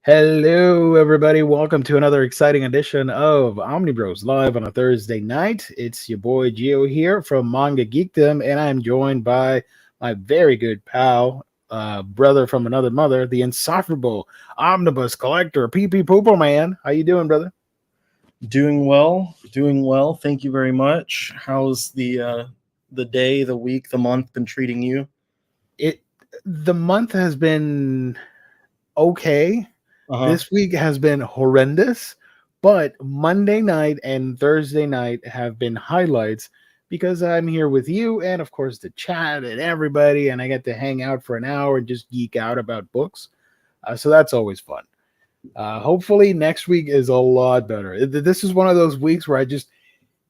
Hello, everybody. Welcome to another exciting edition of Omnibros live on a Thursday night. It's your boy Gio here from Manga Geekdom, and I'm joined by my very good pal, brother from another mother, the insufferable omnibus collector, PP Pooper Man. How you doing, brother? Doing well, doing well. Thank you very much. How's the day, the week, the month been treating you? The month has been okay. This week has been horrendous, but Monday night and Thursday night have been highlights because I'm here with you and, of course, the chat and everybody, and I get to hang out for an hour and just geek out about books. So that's always fun. Hopefully, next week is a lot better. This is one of those weeks where I just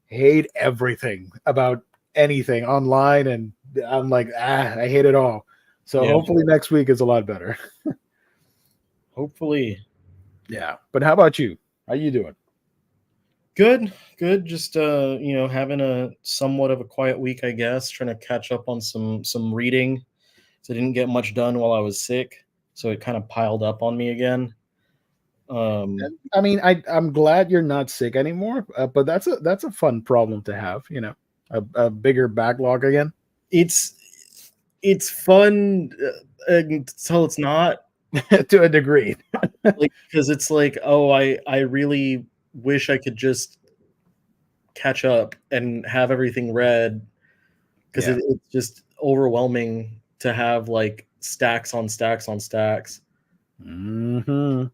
hate everything about anything online, and I'm like, I hate it all. So hopefully next week is a lot better. Hopefully. Yeah. But how about you? How you doing? Good. Just having a somewhat of a quiet week, I guess, trying to catch up on some reading. So I didn't get much done while I was sick, so it kind of piled up on me again. I mean, I'm glad you're not sick anymore, but that's a fun problem to have, a bigger backlog again. It's fun until it's not. To a degree. Because it's like, oh, I really wish I could just catch up and have everything read, because it's just overwhelming to have like stacks on stacks on stacks. I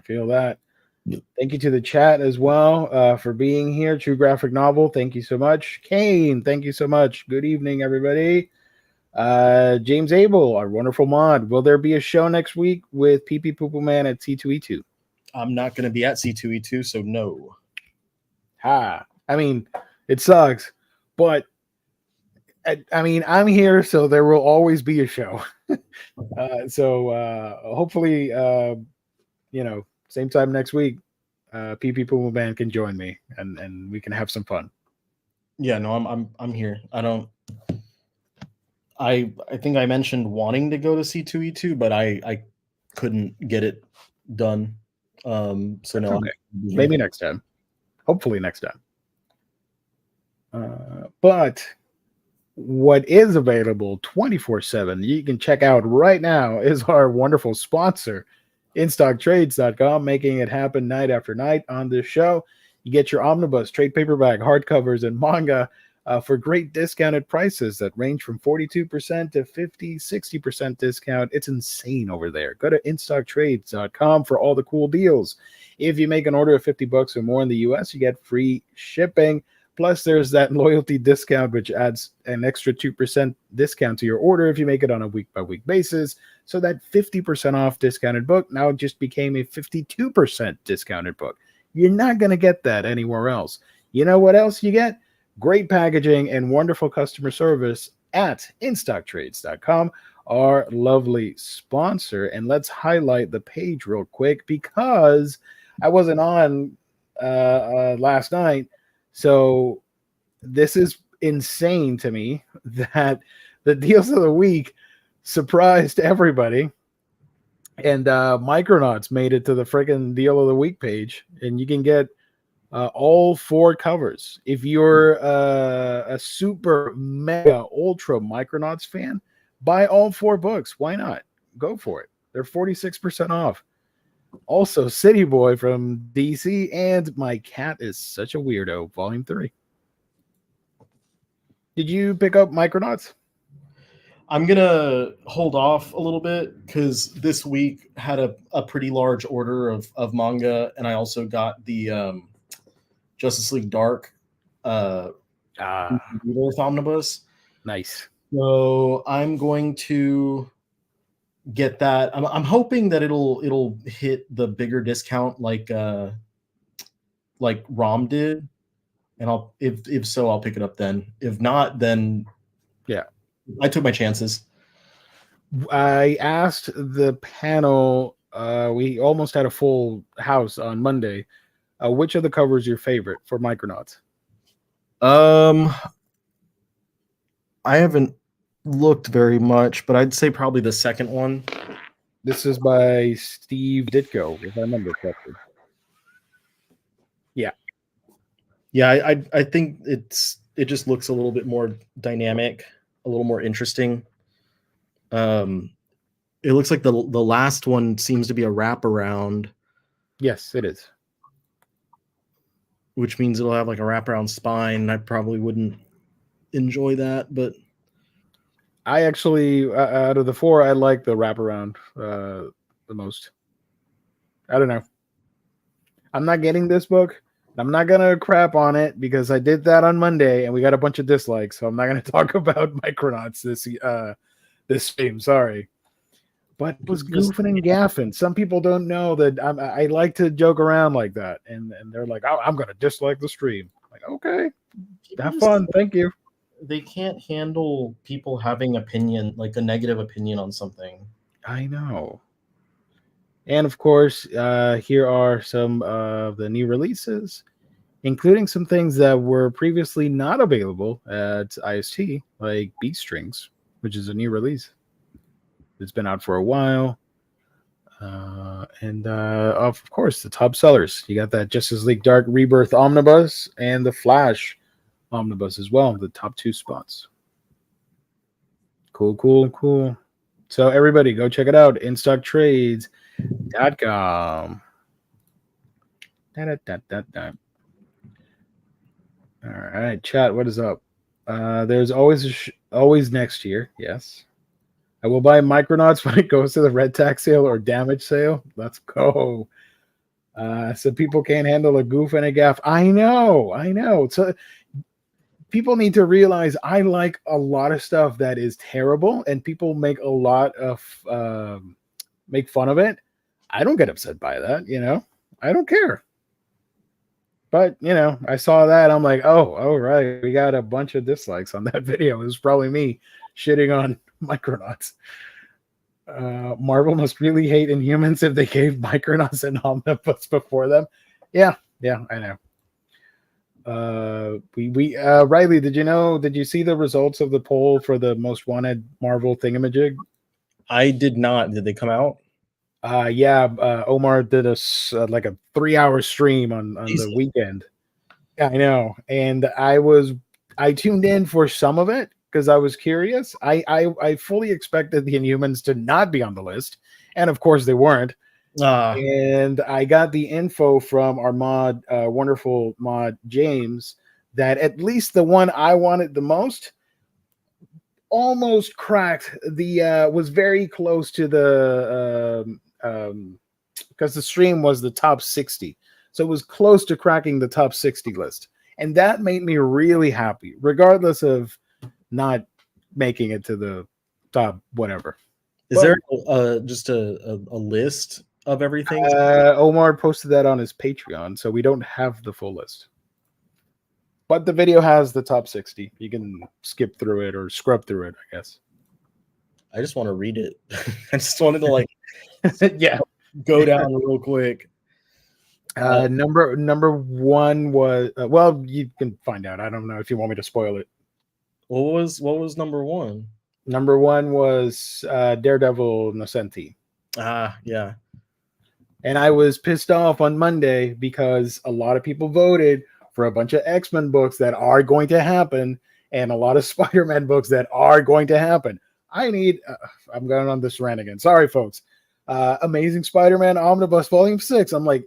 feel that. Thank you to the chat as well for being here. True Graphic Novel, thank you so much. Kane, thank you so much. Good evening, everybody. James Abel, our wonderful mod. Will there be a show next week with PP Poople Man at C2E2? I'm not going to be at C2E2, so no. I mean, it sucks, but I mean, I'm here, so there will always be a show. So hopefully, same time next week, PP Poople Man can join me, and we can have some fun. Yeah, no, I'm here. I think I mentioned wanting to go to C2E2, but I couldn't get it done. So no, okay. Maybe next time. Hopefully next time. But what is available 24/7, you can check out right now, is our wonderful sponsor, InStockTrades.com, making it happen night after night on this show. You get your omnibus, trade paperback, hardcovers, and manga for great discounted prices that range from 42% to 50, 60% discount. It's insane over there. Go to InStockTrades.com for all the cool deals. If you make an order of $50 or more in the US, you get free shipping. Plus, there's that loyalty discount, which adds an extra 2% discount to your order if you make it on a week-by-week basis. So that 50% off discounted book now just became a 52% discounted book. You're not going to get that anywhere else. You know what else you get? Great packaging and wonderful customer service at InStockTrades.com, our lovely sponsor. And let's highlight the page real quick because I wasn't on last night. So this is insane to me that the deals of the week surprised everybody. And Micronauts made it to the freaking deal of the week page. And you can get all 4 covers. If you're a super mega ultra Micronauts fan, buy all 4 books. Why not? Go for it. They're 46% off. Also, City Boy from DC and My Cat is Such a Weirdo, Volume 3. Did you pick up Micronauts? I'm going to hold off a little bit because this week had a pretty large order of manga, and I also got the Justice League Dark Omnibus. Nice. So I'm going to get that. I'm hoping that it'll hit the bigger discount like ROM did, and if so, I'll pick it up then. If not, then yeah, I took my chances. I asked the panel. We almost had a full house on Monday. Which of the covers your favorite for Micronauts? I haven't looked very much, but I'd say probably the second one. This is by Steve Ditko, if I remember correctly. Yeah. Yeah, I think it just looks a little bit more dynamic, a little more interesting. It looks like the last one seems to be a wraparound, Yes, it is. which means it'll have like a wraparound spine. I probably wouldn't enjoy that, but I actually, out of the four, I like the wraparound the most. I don't know. I'm not getting this book. I'm not gonna crap on it because I did that on Monday and we got a bunch of dislikes. So I'm not gonna talk about Micronauts this stream. Sorry, but it was just goofing and gaffing. Some people don't know that I like to joke around like that, and they're like, oh, I'm gonna dislike the stream. I'm like, okay, people have just fun. Thank you. they can't handle people having opinion, like a negative opinion on something. I know. And of course, here are some of the new releases, including some things that were previously not available at IST, like Beat Strings, which is a new release. It's been out for a while. And of course, the top sellers. You got that Justice League Dark Rebirth Omnibus and the Flash Omnibus as well, the top two spots. Cool, cool, cool. So everybody go check it out, instocktrades.com. Da-da-da-da-da. All right, chat, what is up? There's always next year. Yes. I will buy Micronauts when it goes to the red tax sale or damage sale. Let's go. So people can't handle a goof and a gaff. I know. So people need to realize I like a lot of stuff that is terrible, and people make a lot of make fun of it. I don't get upset by that, I don't care. But I saw that. I'm like, oh, all right. We got a bunch of dislikes on that video. It was probably me shitting on Micronauts. Marvel must really hate Inhumans if they gave Micronauts an omnibus before them. Yeah, I know. Riley, did you see the results of the poll for the most wanted Marvel thingamajig? I did not. Did they come out? Omar did like a 3-hour stream on the weekend. Yeah, I know. And I tuned in for some of it because I was curious. I fully expected the Inhumans to not be on the list, and of course they weren't. And I got the info from our mod, wonderful mod James, that at least the one I wanted the most almost cracked the was very close to the because the stream was the top 60, so it was close to cracking the top 60 list, and that made me really happy regardless of not making it to the top whatever. Is there just a list of everything? Omar posted that on his Patreon, so we don't have the full list. But the video has the top 60. You can skip through it or scrub through it, I guess. I just want to read it. I just wanted to yeah, go down real quick. Number one was well, you can find out. I don't know if you want me to spoil it. What was number one? Number one was Daredevil Nocenti. Yeah. And I was pissed off on Monday because a lot of people voted for a bunch of X-Men books that are going to happen and a lot of Spider-Man books that are going to happen. I need I'm going on this rant again. Sorry, folks. Amazing Spider-Man Omnibus Volume 6. I'm like,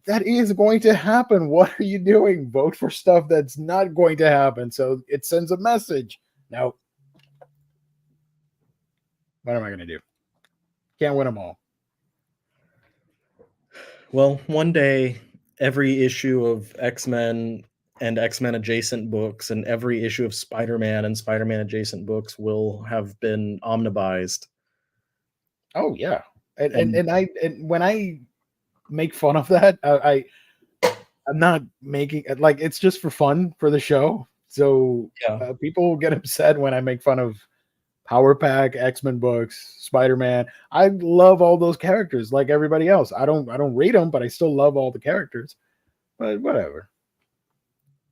that is going to happen. What are you doing? Vote for stuff that's not going to happen. So it sends a message. Now, what am I going to do? Can't win them all. Well, one day, every issue of X-Men and X-Men adjacent books and every issue of Spider-Man and Spider-Man adjacent books will have been omnibized. Oh yeah. And when I make fun of that, I'm not making it like it's just for fun for the show. So people get upset when I make fun of Power Pack, X-Men books, Spider-Man. I love all those characters like everybody else. I don't read them, but I still love all the characters. But whatever.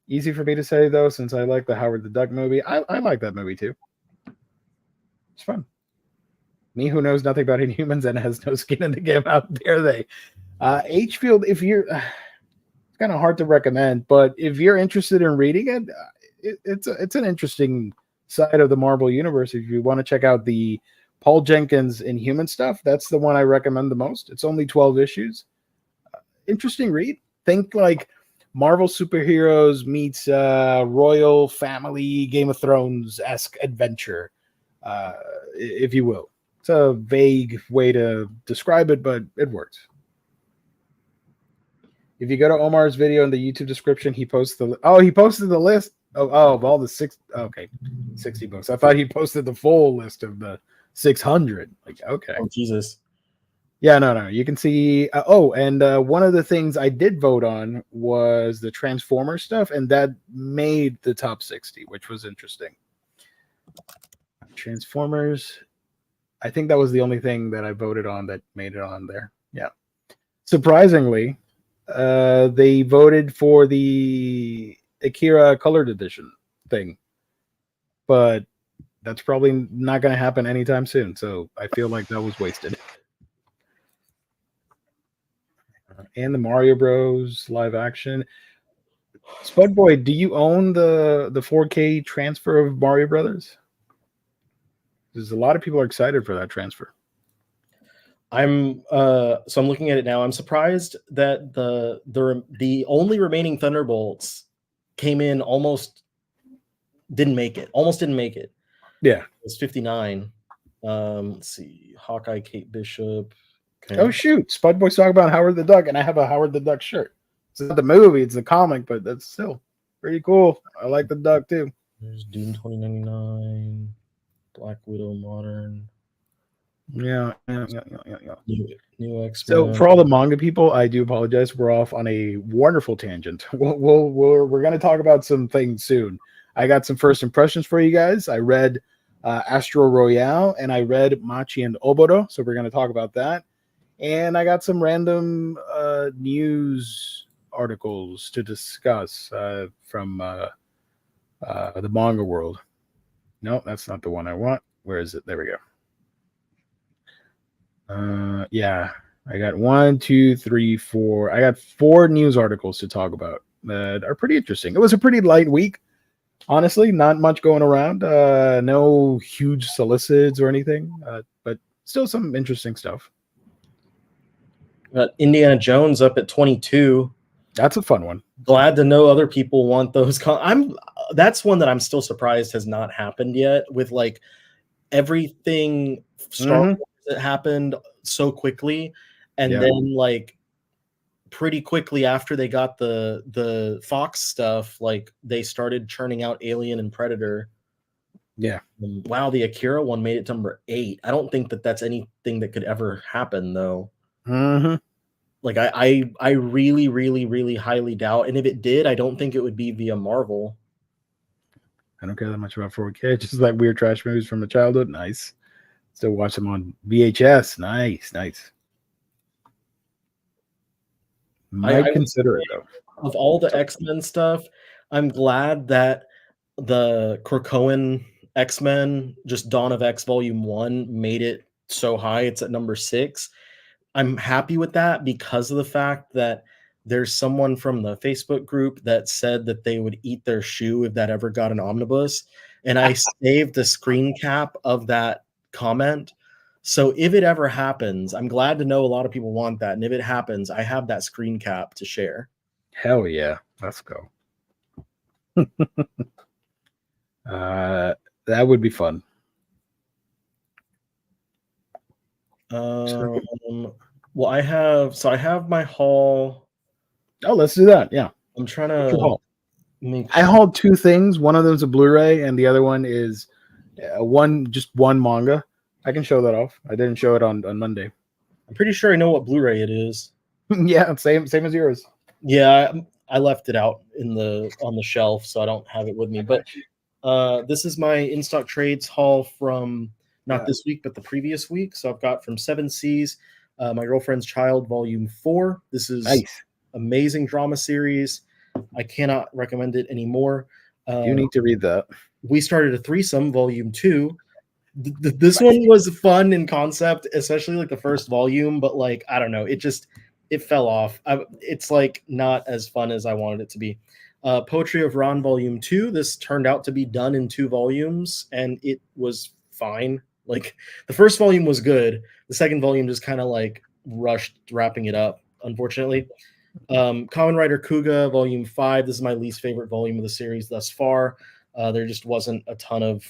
Easy for me to say though, since I like the Howard the Duck movie. I like that movie too. It's fun. Me, who knows nothing about Inhumans and has no skin in the game, how dare they? H Field, if you're, it's kind of hard to recommend, but if you're interested in reading it, it's an interesting side of the Marvel universe. If you want to check out the Paul Jenkins Inhuman stuff, that's the one I recommend the most. It's only 12 issues. Interesting read. Think like Marvel superheroes meets royal family Game of Thrones-esque adventure, if you will. It's a vague way to describe it, but it works. If you go to Omar's video in the YouTube description, he posted the list of all the 60 books. I thought he posted the full list of the 600. Like, okay. Oh, Jesus. Yeah, no. You can see. And one of the things I did vote on was the Transformer stuff, and that made the top 60, which was interesting. Transformers. I think that was the only thing that I voted on that made it on there. Yeah. Surprisingly, they voted for the Akira colored edition thing, but that's probably not going to happen anytime soon. So I feel like that was wasted. And the Mario Bros. Live action. Spudboy, do you own the 4K transfer of Mario Brothers? There's a lot of people are excited for that transfer. I'm looking at it now. I'm surprised that the only remaining Thunderbolts came in almost didn't make it. Yeah. It was 59. Let's see. Hawkeye, Kate Bishop. Okay. Oh shoot. Spudboy's talking about Howard the Duck, and I have a Howard the Duck shirt. It's not the movie, it's the comic, but that's still pretty cool. I like the duck too. There's Doom 2099, Black Widow Modern. Yeah. New X-Men. So for all the manga people, I do apologize. We're off on a wonderful tangent. We're going to talk about some things soon. I got some first impressions for you guys. I read Astro Royale, and I read Machi and Oboro, so we're going to talk about that. And I got some random news articles to discuss from the manga world. No, that's not the one I want. Where is it? There we go. Yeah, I got 1, 2, 3, 4. I got 4 news articles to talk about that are pretty interesting. It was a pretty light week, honestly. Not much going around. No huge solicits or anything, but still some interesting stuff. Got Indiana Jones up at 22. That's a fun one. Glad to know other people want those. That's one that I'm still surprised has not happened yet. With like everything Star Wars that happened so quickly, and then like pretty quickly after they got the Fox stuff, like they started churning out Alien and Predator. Yeah. Wow, the Akira one made it to number 8. I don't think that that's anything that could ever happen though. Like I really, really, really highly doubt. And if it did, I don't think it would be via Marvel. I don't care that much about 4K. Just like weird trash movies from the childhood. Nice. Still watch them on VHS. Nice. Might consider it though. Of all the X-Men stuff, I'm glad that the Krakoan X-Men, just Dawn of X Volume 1, made it so high. It's at number 6. I'm happy with that because of the fact that there's someone from the Facebook group that said that they would eat their shoe if that ever got an omnibus. And I saved the screen cap of that comment. So if it ever happens, I'm glad to know a lot of people want that. And if it happens, I have that screen cap to share. Hell yeah. Let's go. That would be fun. Well, I have my haul. Oh, let's do that. Yeah. I'm trying to I hauled 2 things. One of them is a Blu-ray, and the other one is one manga. I can show that off. I didn't show it on Monday. I'm pretty sure I know what Blu-ray it is. Yeah, same as yours. Yeah, I left it out on the shelf, so I don't have it with me. But this is my in-stock trades haul from not this week, but the previous week. So I've got from 7 Seas, My Girlfriend's Child, Volume 4. This is amazing drama series. I cannot recommend it anymore. You need to read that. We Started a Threesome, Volume 2. This one was fun in concept, especially like the first volume, but like I don't know, it fell off. It's like not as fun as I wanted it to be. Poetry of Ron Volume 2. This turned out to be done in 2 volumes, and it was fine. Like the first volume was good. The second volume just kind of like rushed wrapping it up, unfortunately. Kamen Rider Kuga Volume 5. This is my least favorite volume of the series thus far. There just wasn't a ton of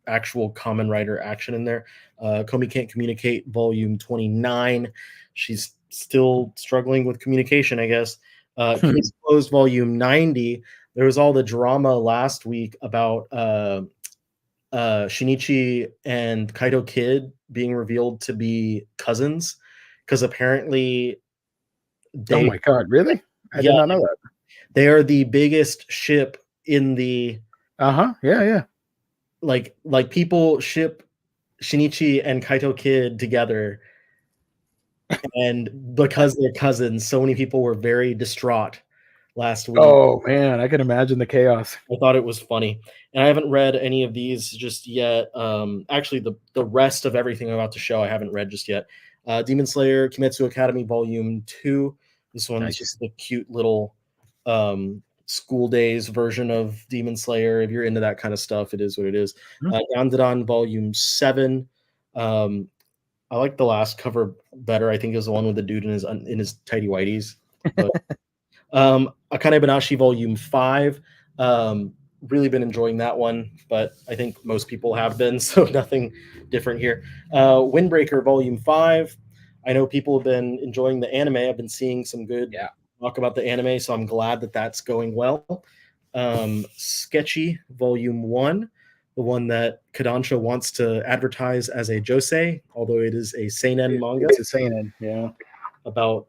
actual Kamen Rider action in there. Komi Can't Communicate Volume 29. She's still struggling with communication, I guess. Case Closed Volume 90. There was all the drama last week about Shinichi and Kaito Kid being revealed to be cousins, because apparently Oh they, my god, really? I yeah, did not know that. they are the biggest ship in the Uh-huh. Yeah. like people ship Shinichi and Kaito Kid together, and because they're cousins, so many people were very distraught last week. Oh man, I can imagine the chaos. I thought it was funny, and I haven't read any of these just yet. Actually, the rest of everything I'm about to show I haven't read just yet. Demon Slayer Kimetsu Academy Volume 2. This one's Nice. just the cute little school days version of Demon Slayer. If you're into that kind of stuff, it is what it is. Dandadan Volume 7. I like the last cover better. I think it was the one with the dude in his tidy whities. But Akane Banashi Volume 5. Really been enjoying that one, but I think most people have been, so nothing different here. Windbreaker Volume 5. I know people have been enjoying the anime. I've been seeing some good talk about the anime, so I'm glad that that's going well. Sketchy Volume 1, the one that Kodansha wants to advertise as a josei, although it is a seinen manga. It's a seinen, yeah. About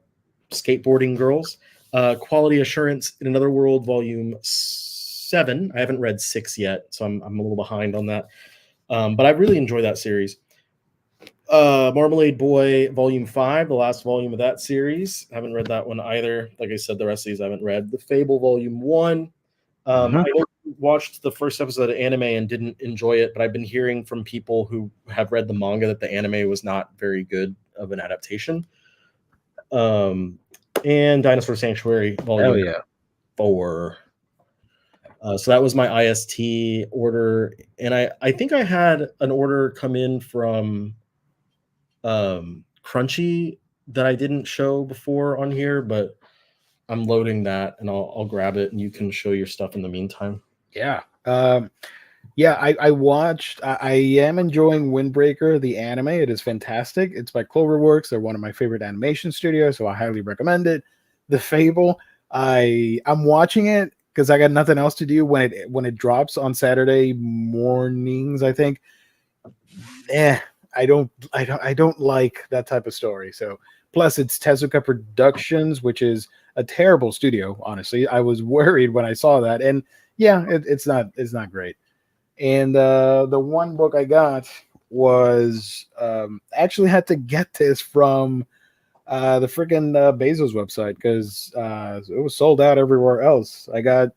skateboarding girls. Quality Assurance in Another World Volume 7. I haven't read 6 yet, so I'm a little behind on that. But I really enjoy that series. Marmalade Boy Volume 5, the last volume of that series. Haven't read that one either. Like I said, the rest of these I haven't read. The Fable Volume 1. I watched the first episode of anime and didn't enjoy it, but I've been hearing from people who have read the manga that the anime was not very good of an adaptation. And Dinosaur Sanctuary Volume 4. So that was my IST order, and I think I had an order come in from Crunchy that I didn't show before on here, but I'm loading that, and I'll grab it, and you can show your stuff in the meantime. Yeah. I watched. I am enjoying Windbreaker, the anime. It is fantastic. It's by Cloverworks. They're one of my favorite animation studios, so I highly recommend it. The Fable. I'm watching it because I got nothing else to do when it drops on Saturday mornings, I think. I don't like that type of story. So plus it's Tezuka Productions, which is a terrible studio, honestly. I was worried when I saw that, and yeah, it's not great. And the one book I got was actually had to get this from the freaking Bezos website because it was sold out everywhere else. I got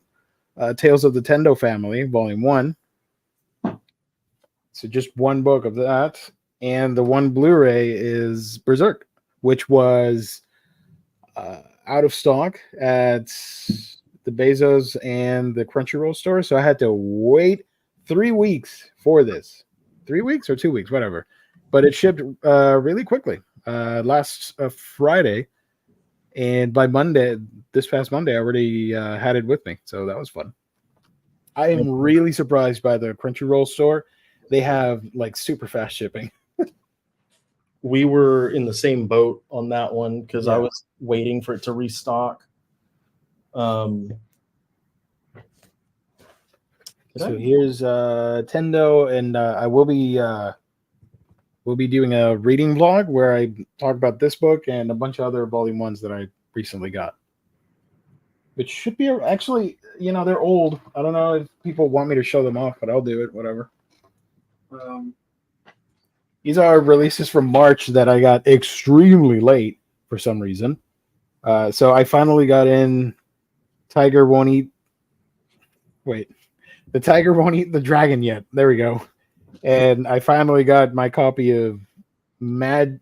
Tales of the Tendo Family, Volume 1. So just one book of that. And the one Blu-ray is Berserk, which was out of stock at the Bezos and the Crunchyroll store. So I had to wait 3 weeks for this. 3 weeks or 2 weeks, whatever. But it shipped really quickly last Friday. And by Monday, this past Monday, I already had it with me. So that was fun. I am really surprised by the Crunchyroll store. They have like super fast shipping. We were in the same boat on that one because I was waiting for it to restock. So here's Tendo, and I will be doing a reading vlog where I talk about this book and a bunch of other volume ones that I recently got. Which should be actually, they're old. I don't know if people want me to show them off, but I'll do it. Whatever. These are releases from March that I got extremely late for some reason. So I finally got in Tiger Won't Eat. Wait. The Tiger Won't Eat the Dragon Yet. There we go. And I finally got my copy of Machi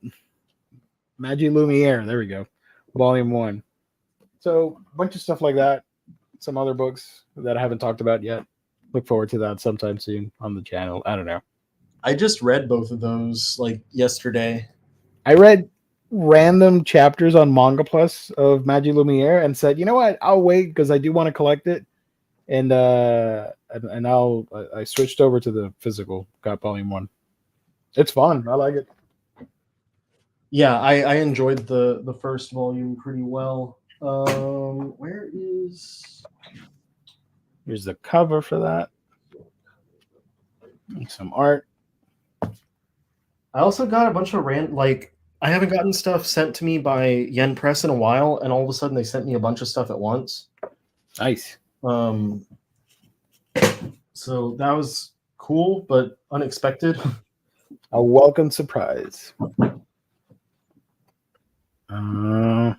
Lumiere. There we go, Volume 1. So a bunch of stuff like that. Some other books that I haven't talked about yet. Look forward to that sometime soon on the channel. I don't know. I just read both of those like yesterday. I read random chapters on Manga Plus of Machi Lumiere and said, you know what? I'll wait because I do want to collect it. And I switched over to the physical. Got Volume 1. It's fun. I like it. Yeah, I enjoyed the first volume pretty well. Where is? Here's the cover for that. Some art. I also got a bunch of I haven't gotten stuff sent to me by Yen Press in a while, and all of a sudden they sent me a bunch of stuff at once. Nice. So that was cool, but unexpected. A welcome surprise. My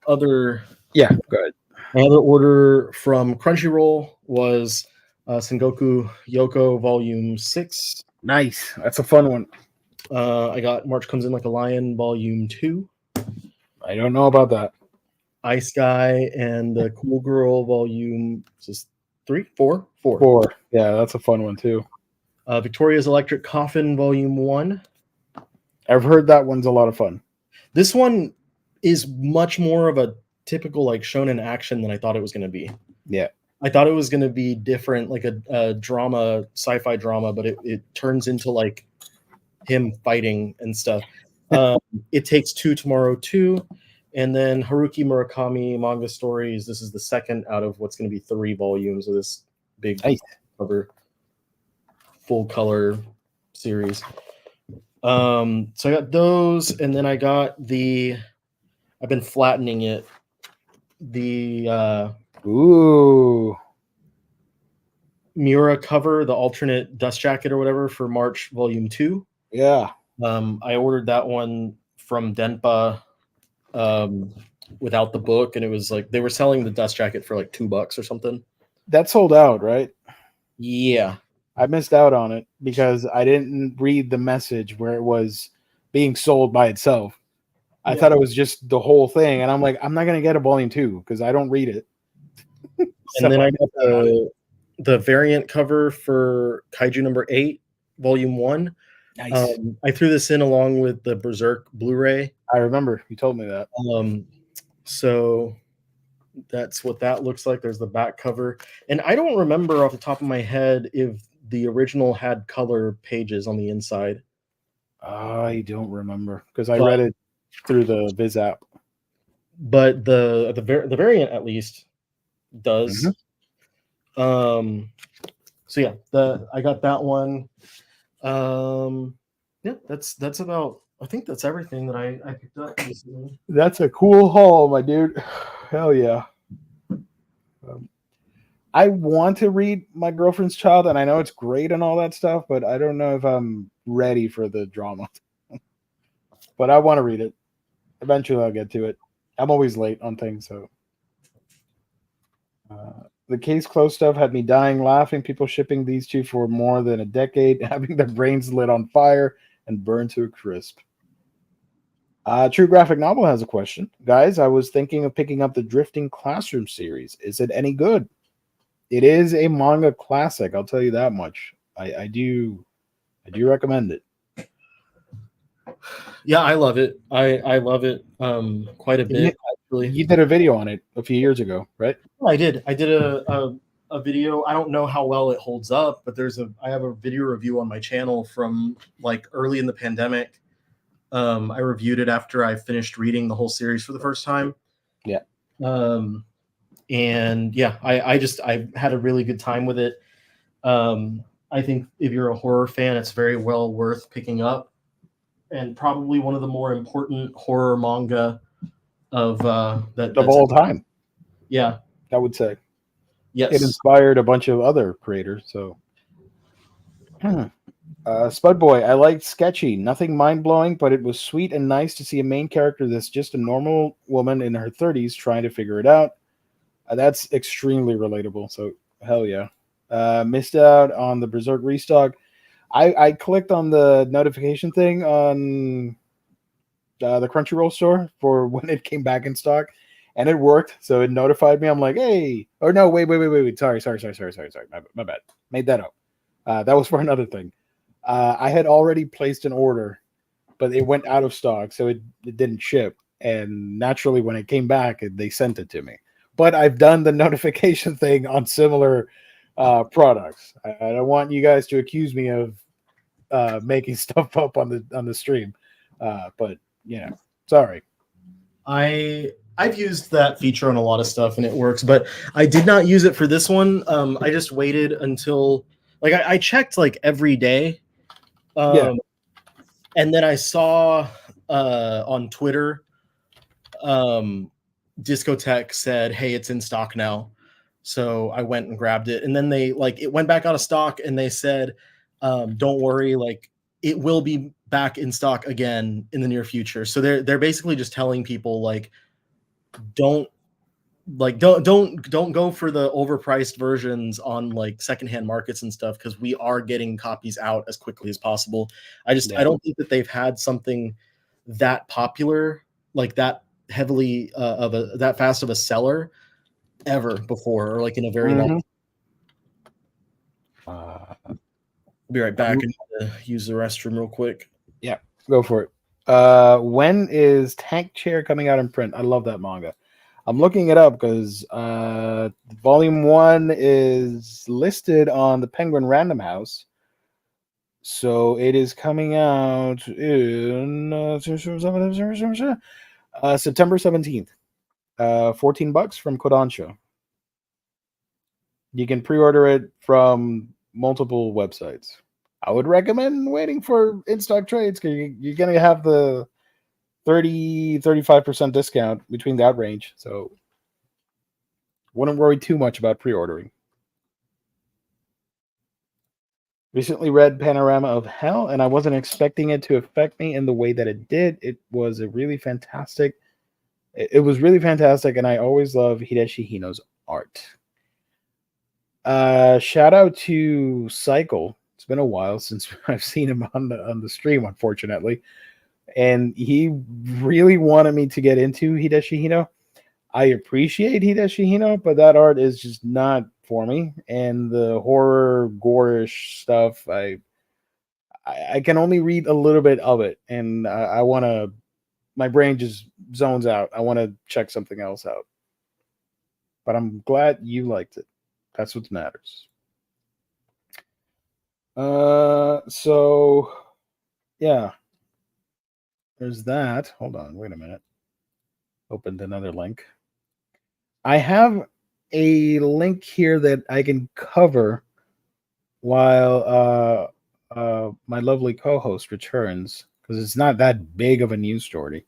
other go ahead. My other order from Crunchyroll was Sengoku Yoko Volume 6. Nice. That's a fun one. I got March Comes In Like a Lion Volume 2. I don't know about that. Ice Guy and the Cool Girl Volume 4. Yeah, that's a fun one too. Victoria's Electric Coffin Volume 1. I've heard that one's a lot of fun. This one is much more of a typical like shonen action than I thought it was going to be. Yeah. I thought it was going to be different, like a drama, sci-fi drama, but it turns into like him fighting and stuff. It Takes Two Tomorrow 2, and then Haruki Murakami Manga Stories. This is the second out of what's going to be 3 volumes of this big cover full color series. So I got those, and then I got I've been flattening it. Miura cover, the alternate dust jacket or whatever for March Volume 2. Yeah. I ordered that one from Denpa without the book, and it was like they were selling the dust jacket for like $2 or something. That sold out, right? Yeah. I missed out on it because I didn't read the message where it was being sold by itself. I thought it was just the whole thing, and I'm like, I'm not gonna get a Volume 2 because I don't read it. And then I got the variant cover for Kaiju number 8, Volume 1. Nice. I threw this in along with the Berserk Blu-ray. I remember you told me that. So that's what that looks like. There's the back cover, and I don't remember off the top of my head if the original had color pages on the inside. I don't remember because I read it through the Viz app. But the variant at least does. Mm-hmm. So yeah, I got that one. Yeah, that's about. I think that's everything that I picked up recently. That's a cool haul, my dude. Hell yeah. I want to read My Girlfriend's Child, and I know it's great and all that stuff, but I don't know if I'm ready for the drama. But I want to read it. Eventually, I'll get to it. I'm always late on things, so. The Case Closed stuff had me dying laughing. People shipping these two for more than a decade, having their brains lit on fire and burned to a crisp. True Graphic Novel has a question. Guys, I was thinking of picking up the Drifting Classroom series. Is it any good? It is a manga classic, I'll tell you that much. I do recommend it. Yeah, I love it. I love it quite a bit, actually. You did a video on it a few years ago, right? I did. I did a video. I don't know how well it holds up, but I have a video review on my channel from like early in the pandemic. I reviewed it after I finished reading the whole series for the first time. Yeah. And yeah, I had a really good time with it. I think if you're a horror fan, it's very well worth picking up, and probably one of the more important horror manga of all time. Yeah, I would say. Yes. It inspired a bunch of other creators. So, Spud Boy, I liked Sketchy. Nothing mind blowing, but it was sweet and nice to see a main character that's just a normal woman in her 30s trying to figure it out. That's extremely relatable. So Hell yeah. Missed out on the Berserk restock. I clicked on the notification thing on the Crunchyroll store for when it came back in stock, and it worked. So it notified me. I'm like, hey, or no, wait. Sorry. My bad. Made that up. That was for another thing. I had already placed an order, but it went out of stock, so it didn't ship. And naturally, when it came back, they sent it to me. But I've done the notification thing on similar products. I don't want you guys to accuse me of making stuff up on the stream, but sorry. I've used that feature on a lot of stuff and it works, but I did not use it for this one. I just waited until like I checked like every day. Yeah. And then I saw on Twitter, Discotech said, "Hey, it's in stock now." So I went and grabbed it, and then they like it went back out of stock, and they said, "Don't worry, like it will be back in stock again in the near future." So they're basically just telling people like, don't don't go for the overpriced versions on like secondhand markets and stuff because we are getting copies out as quickly as possible. I don't think that they've had something that popular, like that heavily of a that fast of a seller ever before, or like in a very long. I'll be right back and use the restroom real quick. Yeah, go for it. When is Tank Chair coming out in print? I love that manga. I'm looking it up because volume 1 is listed on the Penguin Random House. So it is coming out in September 17th. $14 from Kodansha. You can pre-order it from multiple websites. I would recommend waiting for in-stock trades because you're going to have the 35% discount between that range. So wouldn't worry too much about pre-ordering. Recently read Panorama of Hell, and I wasn't expecting it to affect me in the way that it did. It was a really fantastic. It was really fantastic, and I always love Hideshi Hino's art. Shout out to Cycle. It's been a while since I've seen him on the stream, unfortunately, and he really wanted me to get into Hideshi Hino. I appreciate Hideshi Hino, but that art is just not for me. And the horror, gorish stuff, I can only read a little bit of it, and I want to. My brain just zones out. I want to check something else out. But I'm glad you liked it. That's what matters. So yeah, there's that. Hold on, wait a minute. Opened another link. I have a link here that I can cover while my lovely co-host returns because it's not that big of a news story.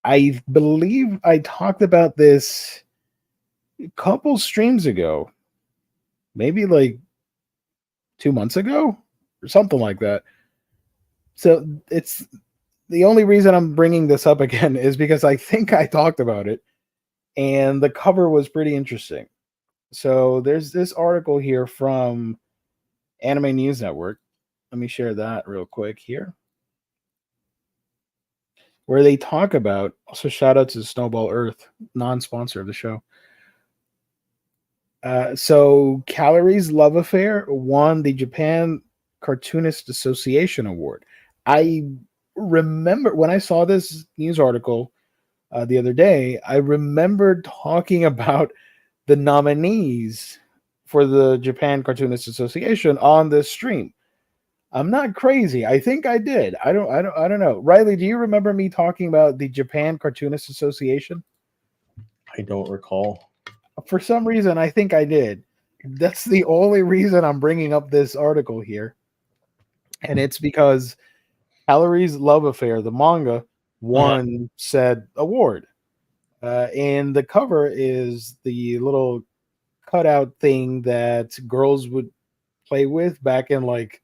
I believe I talked about this a couple streams ago, maybe like 2 months ago or something like that. So it's the only reason I'm bringing this up again is because I think I talked about it and the cover was pretty interesting. So there's this article here from Anime News Network. Let me share that real quick here. Where they talk about, also shout out to Snowball Earth, non-sponsor of the show. So Calories Love Affair won the Japan Cartoonist Association Award. I remember when I saw this news article the other day, I remembered talking about the nominees for the Japan Cartoonist Association on this stream. I'm not crazy. I think I did. I don't know. Riley, do you remember me talking about the Japan Cartoonist Association? I don't recall. For some reason, I think I did. That's the only reason I'm bringing up this article here. And it's because Calories Love Affair, the manga, won said award. And the cover is the little cutout thing that girls would play with back in like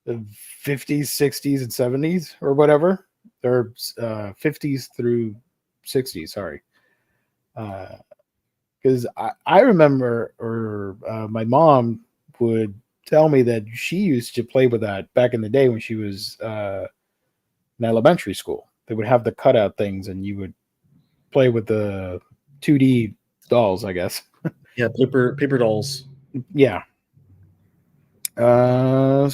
the 50s, 60s, and 70s or whatever. Or 50s through 60s, sorry. because I remember, or my mom would tell me that she used to play with that back in the day when she was in elementary school. They would have the cutout things, and you would play with the 2D dolls, I guess. Yeah, paper dolls. Yeah. The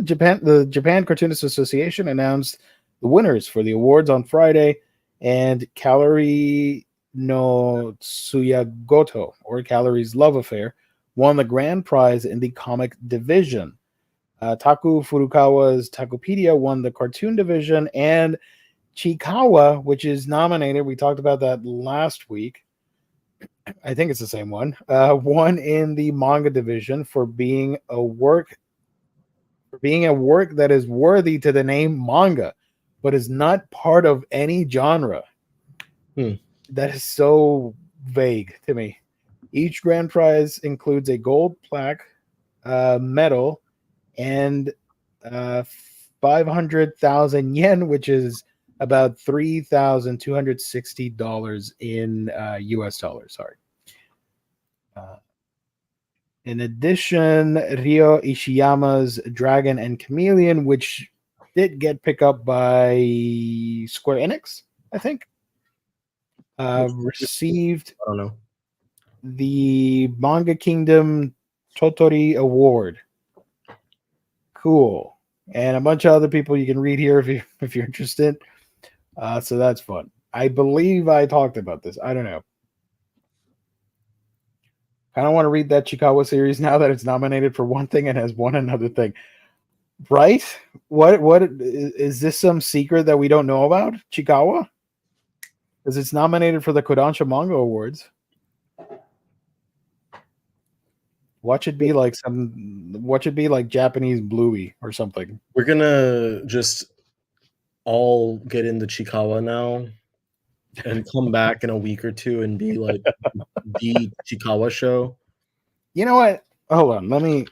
Japan Cartoonists Association announced the winners for the awards on Friday, and Calorie no Tsuyagoto, or Calorie's Love Affair, won the grand prize in the comic division. Taku Furukawa's Takupedia won the cartoon division, and Chikawa, which is nominated, we talked about that last week. I think it's the same one. Won in the manga division for being a work that is worthy to the name manga, but is not part of any genre. That is so vague to me. Each grand prize includes a gold plaque, medal, and 500,000 yen, which is about $3,260 in US dollars. Sorry. In addition, Ryo Ishiyama's Dragon and Chameleon, which did get picked up by Square Enix, I think, received I don't know. the Manga Kingdom Totori Award. Cool. And a bunch of other people you can read here if you're interested. So that's fun. I believe I talked about this. I don't know. I don't want to read that Chikawa series now that it's nominated for one thing and has won another thing. Right? What is this, some secret that we don't know about? Chikawa? Because it's nominated for the Kodansha Manga Awards. What should be like Japanese Bluey or something? We're gonna just all get into Chikawa now and come back in a week or two and be like the Chikawa show. You know what? Hold on. Let me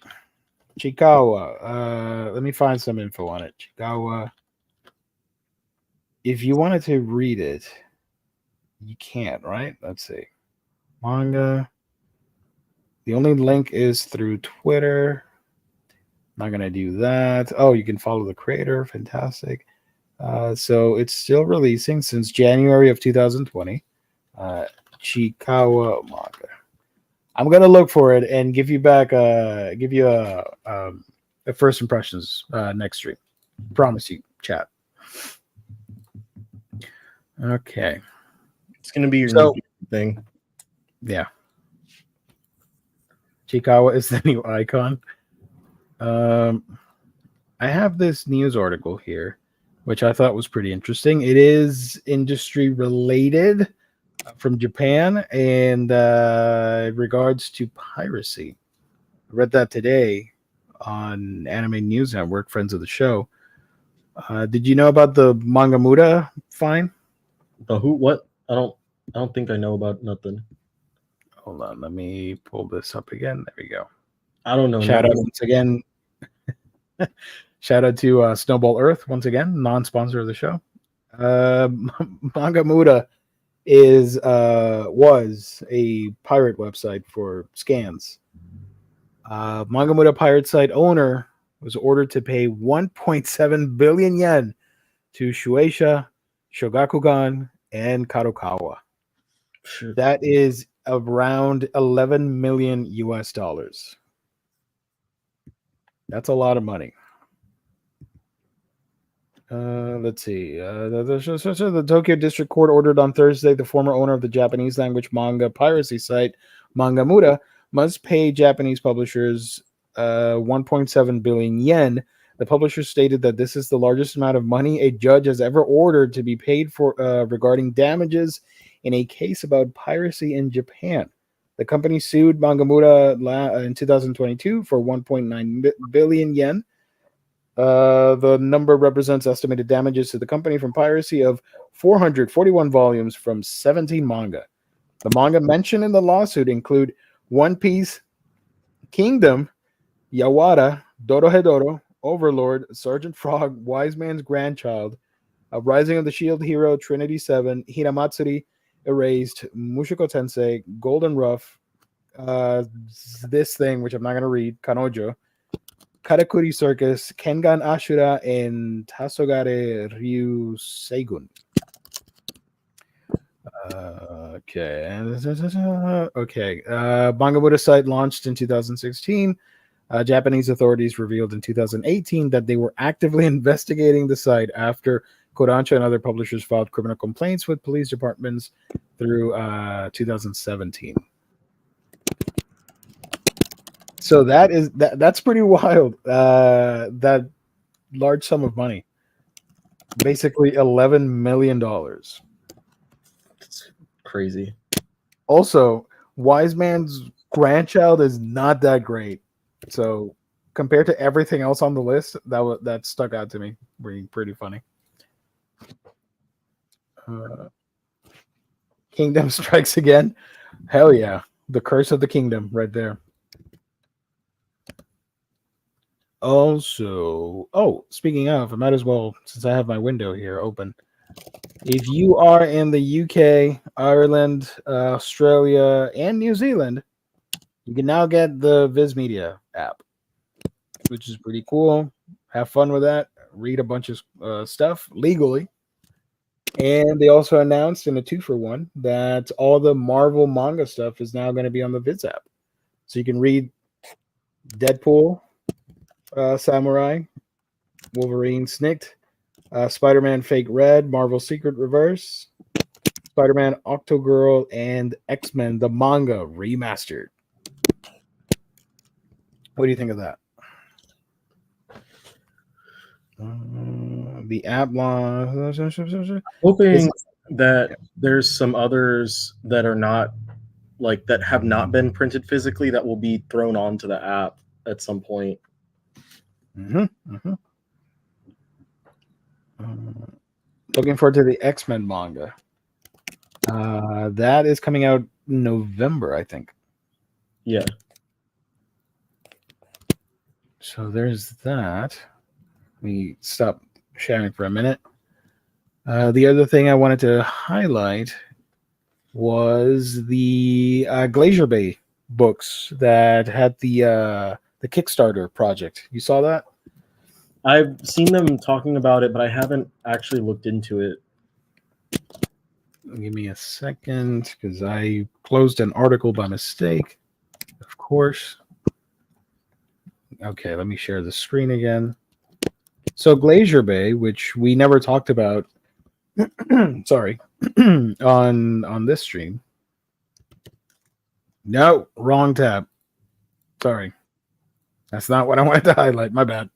Chikawa. Let me find some info on it. Chikawa. If you wanted to read it, you can't, right? Let's see. Manga. The only link is through Twitter. Not gonna do that. Oh, you can follow the creator. Fantastic. So it's still releasing since January of 2020. Chikawa manga. I'm gonna look for it and give you a first impressions next stream. Promise you, chat. Okay. It's gonna be your new thing. Yeah. Chikawa is the new icon. I have this news article here, which I thought was pretty interesting. It is industry related from Japan, and in regards to piracy. I read that today on Anime News Network, friends of the show. Did you know about the Manga Muda fine? The who? What? I don't think I know about nothing. Hold on, let me pull this up again. There we go. I don't know. Shout out once again. Shout out to Snowball Earth once again, non-sponsor of the show. Manga Muda was a pirate website for scans. Manga Muda pirate site owner was ordered to pay 1.7 billion yen to Shueisha, Shogakukan, and Kadokawa. Sure. That is around 11 million US dollars. That's a lot of money. Let's see. The Tokyo District Court ordered on Thursday the former owner of the Japanese language manga piracy site Manga Muda must pay Japanese publishers 1.7 billion yen. The publisher stated that this is the largest amount of money a judge has ever ordered to be paid for regarding damages in a case about piracy in Japan. The company sued Manga Muda in 2022 for 1.9 billion yen. The number represents estimated damages to the company from piracy of 441 volumes from 17 manga. The manga mentioned in the lawsuit include One Piece, Kingdom, Yawada, Dorohedoro, Overlord, Sergeant Frog, Wise Man's Grandchild, Rising of the Shield Hero, Trinity 7, Hinamatsuri, Erased, Mushoku Tensei, Golden Ruff, this thing which I'm not gonna read, Kanojo, Karakuri Circus, Kengan Ashura, and Tasogare Ryu Seigun. Okay. Okay. Manga Buddha site launched in 2016. Japanese authorities revealed in 2018 that they were actively investigating the site after Kodansha and other publishers filed criminal complaints with police departments through 2017. So that's pretty wild. That large sum of money, basically $11 million. It's crazy. Also, Wise Man's grandchild is not that great. So compared to everything else on the list, that stuck out to me. Pretty funny. Kingdom Strikes Again. Hell yeah. The Curse of the Kingdom right there. Also, speaking of, I might as well, since I have my window here open. If you are in the UK, Ireland, Australia, and New Zealand, you can now get the Viz Media app, which is pretty cool. Have fun with that. Read a bunch of stuff legally. And they also announced in a 2-for-1 that all the Marvel manga stuff is now going to be on the Viz app. So you can read Deadpool, Samurai, Wolverine Snicked, Spider-Man Fake Red, Marvel Secret Reverse, Spider-Man Octogirl, and X-Men the manga remastered. What do you think of that? The app launch. Hoping that there's some others that are not that have not been printed physically that will be thrown onto the app at some point. Looking forward to the X-Men manga. That is coming out in November, I think. Yeah. So there's that. Let me stop sharing for a minute. The other thing I wanted to highlight was the Glacier Bay books that had the Kickstarter project. You saw that? I've seen them talking about it, but I haven't actually looked into it. Give me a second, because I closed an article by mistake, of course. Okay, let me share the screen again. So Glacier Bay, which we never talked about, sorry, on this stream. No, wrong tab. Sorry. That's not what I wanted to highlight. My bad.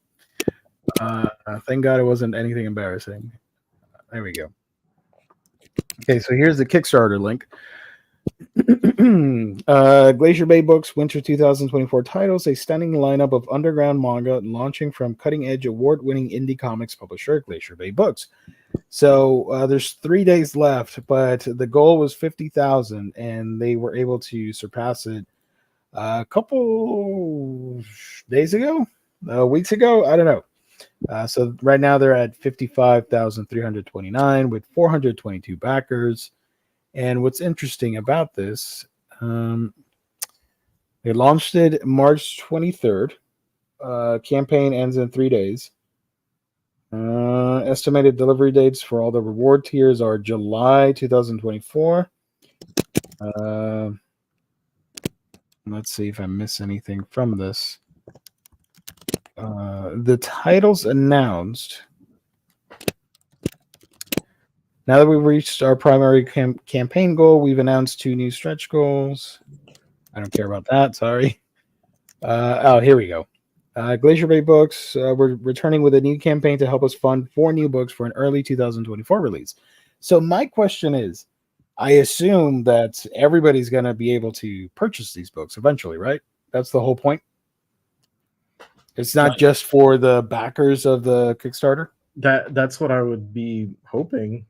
Thank God it wasn't anything embarrassing. There we go. Okay, so here's the Kickstarter link. Glacier Bay Books Winter 2024 titles, a stunning lineup of underground manga launching from cutting-edge award-winning indie comics publisher Glacier Bay Books. So there's 3 days left, but the goal was 50,000, and they were able to surpass it a couple days ago, weeks ago. I don't know. So right now they're at 55,329 with 422 backers. And what's interesting about this, they launched it March 23rd. Campaign ends in 3 days. Estimated delivery dates for all the reward tiers are July 2024. Let's see if I miss anything from this. The titles announced. Now that we've reached our primary campaign goal, we've announced 2 new stretch goals. I don't care about that. Sorry. Here we go. Glacier Bay Books, we're returning with a new campaign to help us fund 4 new books for an early 2024 release. So my question is, I assume that everybody's going to be able to purchase these books eventually, right? That's the whole point. It's not just for the backers of the Kickstarter. That's what I would be hoping.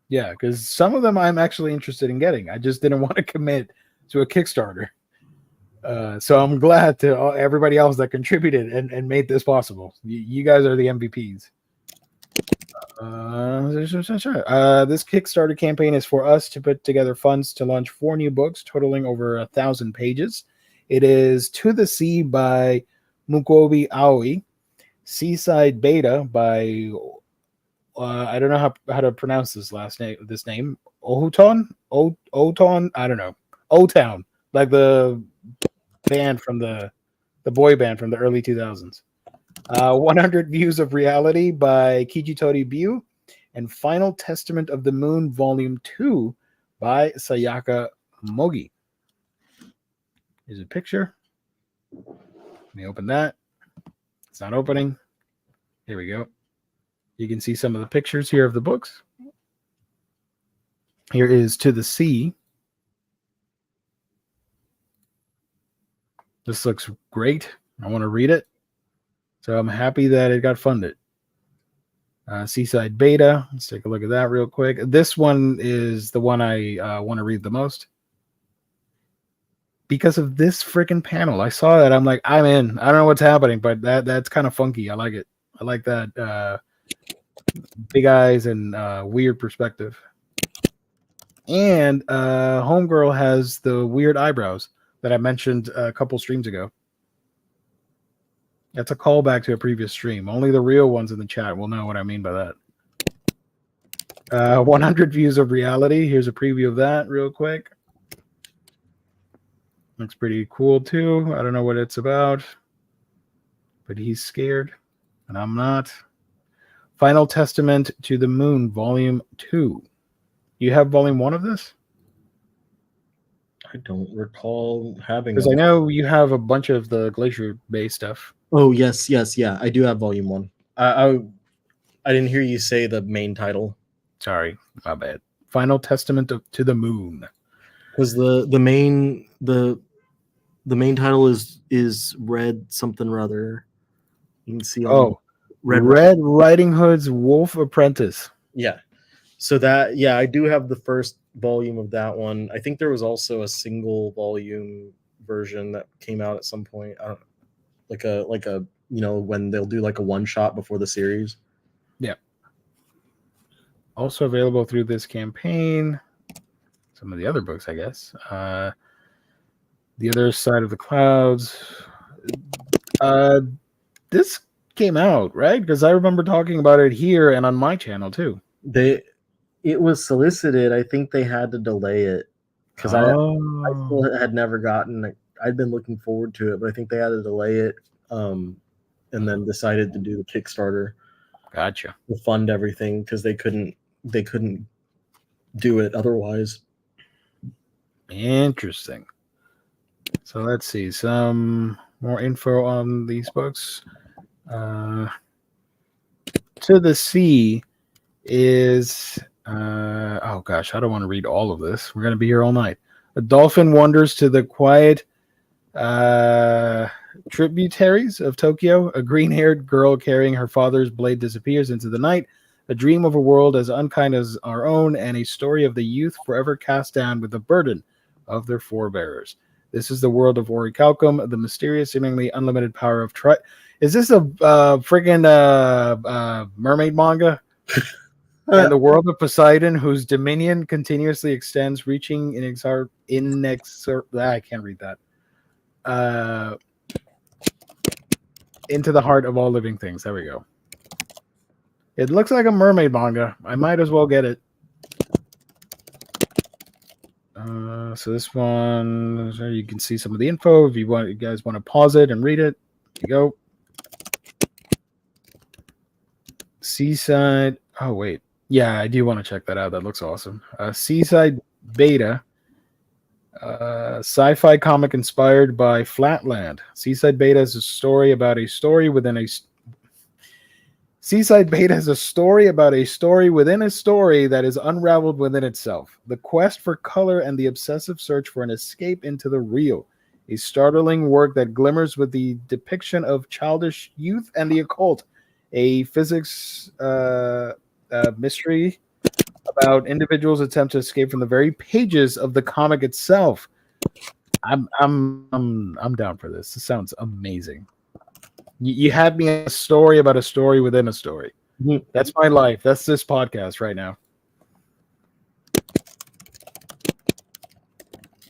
Yeah, because some of them I'm actually interested in getting. I just didn't want to commit to a Kickstarter. So I'm glad to everybody else that contributed and made this possible. You guys are the MVPs. This Kickstarter campaign is for us to put together funds to launch 4 new books totaling over 1,000 pages. It is To the Sea by Mukobi Aoi, Seaside Beta by I don't know how to pronounce this name. Oton, I don't know. O-Town, like the band from the boy band from the early 2000s. 100 Views of Reality by Kijitori Biu, and Final Testament of the Moon Volume 2 by Sayaka Mogi. Here's a picture. Let me open that. It's not opening. Here we go. You can see some of the pictures here of the books. Here is To the Sea. This looks great. I want to read it. So I'm happy that it got funded. Seaside Beta. Let's take a look at that real quick. This one is the one I want to read the most. Because of this freaking panel. I saw that. I'm like, I'm in. I don't know what's happening, but that's kind of funky. I like it. I like that big eyes and weird perspective. And Homegirl has the weird eyebrows that I mentioned a couple streams ago. That's a callback to a previous stream. Only the real ones in the chat will know what I mean by that. 100 Views of Reality. Here's a preview of that real quick. Looks pretty cool too. I don't know what it's about, but he's scared and I'm not. Final Testament to the Moon, Volume 2. You have Volume 1 of this? I don't recall having. Because I know you have a bunch of the Glacier-based stuff. Oh yes, yeah. I do have Volume 1. I didn't hear you say the main title. Sorry, my bad. Final Testament to the Moon. Because the main title is Red something or other. You can see. Red Riding Hood's Wolf Apprentice. Yeah. So that, yeah, I do have the first volume of that one. I think there was also a single volume version that came out at some point. I don't like a when they'll do like a one shot before the series. Yeah. Also available through this campaign. Some of the other books, I guess. The Other Side of the Clouds. This came out, right? Because I remember talking about it here and on my channel too. It was solicited. I think they had to delay it because I still had never gotten. I'd been looking forward to it, but I think they had to delay it, and then decided to do the Kickstarter. Gotcha. To fund everything because they couldn't do it otherwise. Interesting. So let's see some more info on these books. To the Sea is oh gosh, I don't want to read all of this. We're going to be here all night. A dolphin wanders to the quiet tributaries of Tokyo. A green-haired girl carrying her father's blade disappears into the night. A dream of a world as unkind as our own, and a story of the youth forever cast down with the burden of their forebearers. This is the world of Orichalcum, the mysterious, seemingly unlimited power of Is this a friggin' mermaid manga? And the world of Poseidon, whose dominion continuously extends, reaching I can't read that. Into the heart of all living things. There we go. It looks like a mermaid manga. I might as well get it. So this one, you can see some of the info. If you guys want to pause it and read it, here you go. Seaside. Oh wait, yeah, I do want to check that out. That looks awesome. Seaside Beta. Sci-fi comic inspired by Flatland. Seaside Beta is a story about a story within a. Seaside Beta is a story about a story within a story that is unraveled within itself. The quest for color and the obsessive search for an escape into the real. A startling work that glimmers with the depiction of childish youth and the occult. A physics mystery about individuals' attempt to escape from the very pages of the comic itself. I'm down for this. This sounds amazing. You had me a story about a story within a story. That's my life. That's this podcast right now.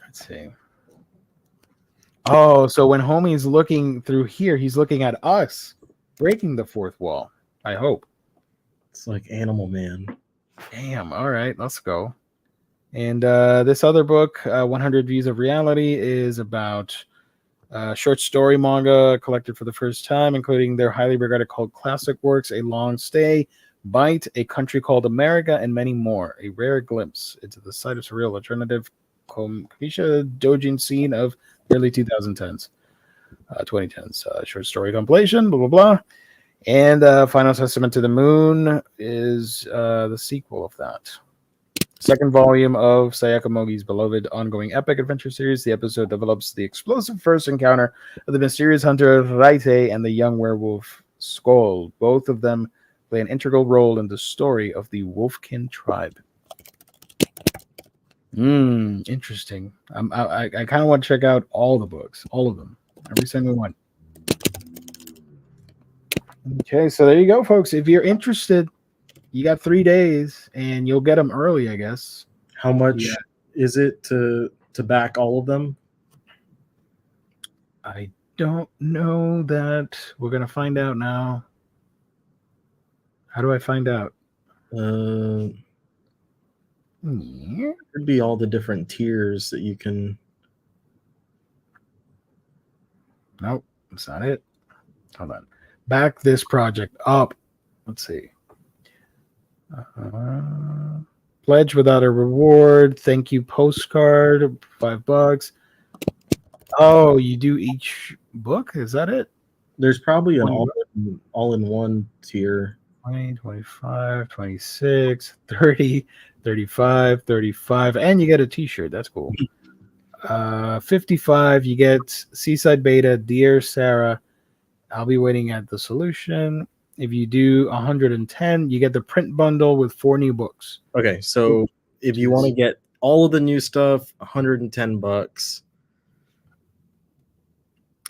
Let's see. Oh, so when homie's looking through here, he's looking at us breaking the fourth wall. I hope. It's like Animal Man. Damn. All right, let's go. And this other book, 100 Views of Reality, is about short story manga collected for the first time, including their highly regarded cult classic works, A Long Stay, Bite, A Country Called America, and many more. A rare glimpse into the side of surreal alternative Komisha Dojin scene of the early 2010s. 2010s short story compilation, blah, blah, blah. And Final Testament to the Moon is the sequel of that. Second volume of Sayaka Mogi's beloved ongoing epic adventure series. The episode develops the explosive first encounter of the mysterious hunter Raite and the young werewolf Skoll. Both of them play an integral role in the story of the Wolfkin tribe. Interesting. I kind of want to check out all the books, all of them, every single one. Okay, so there you go, folks. If you're interested, you got 3 days, and you'll get them early, I guess. How much is it to back all of them? I don't know that. We're gonna find out now. How do I find out? Could be all the different tiers that you can. Nope, that's not it. Hold on. Back this project up. Let's see. Pledge without a reward. Thank you postcard. $5. Oh, you do each book? Is that it? There's probably an all-in-one tier. 20, 25, 26, 30, 35, 35, and you get a t-shirt. That's cool. 55, you get Seaside Beta, Dear Sarah, I'll be waiting at the solution. If you do 110, you get the print bundle with 4 new books. Okay, so if you want to get all of the new stuff, $110.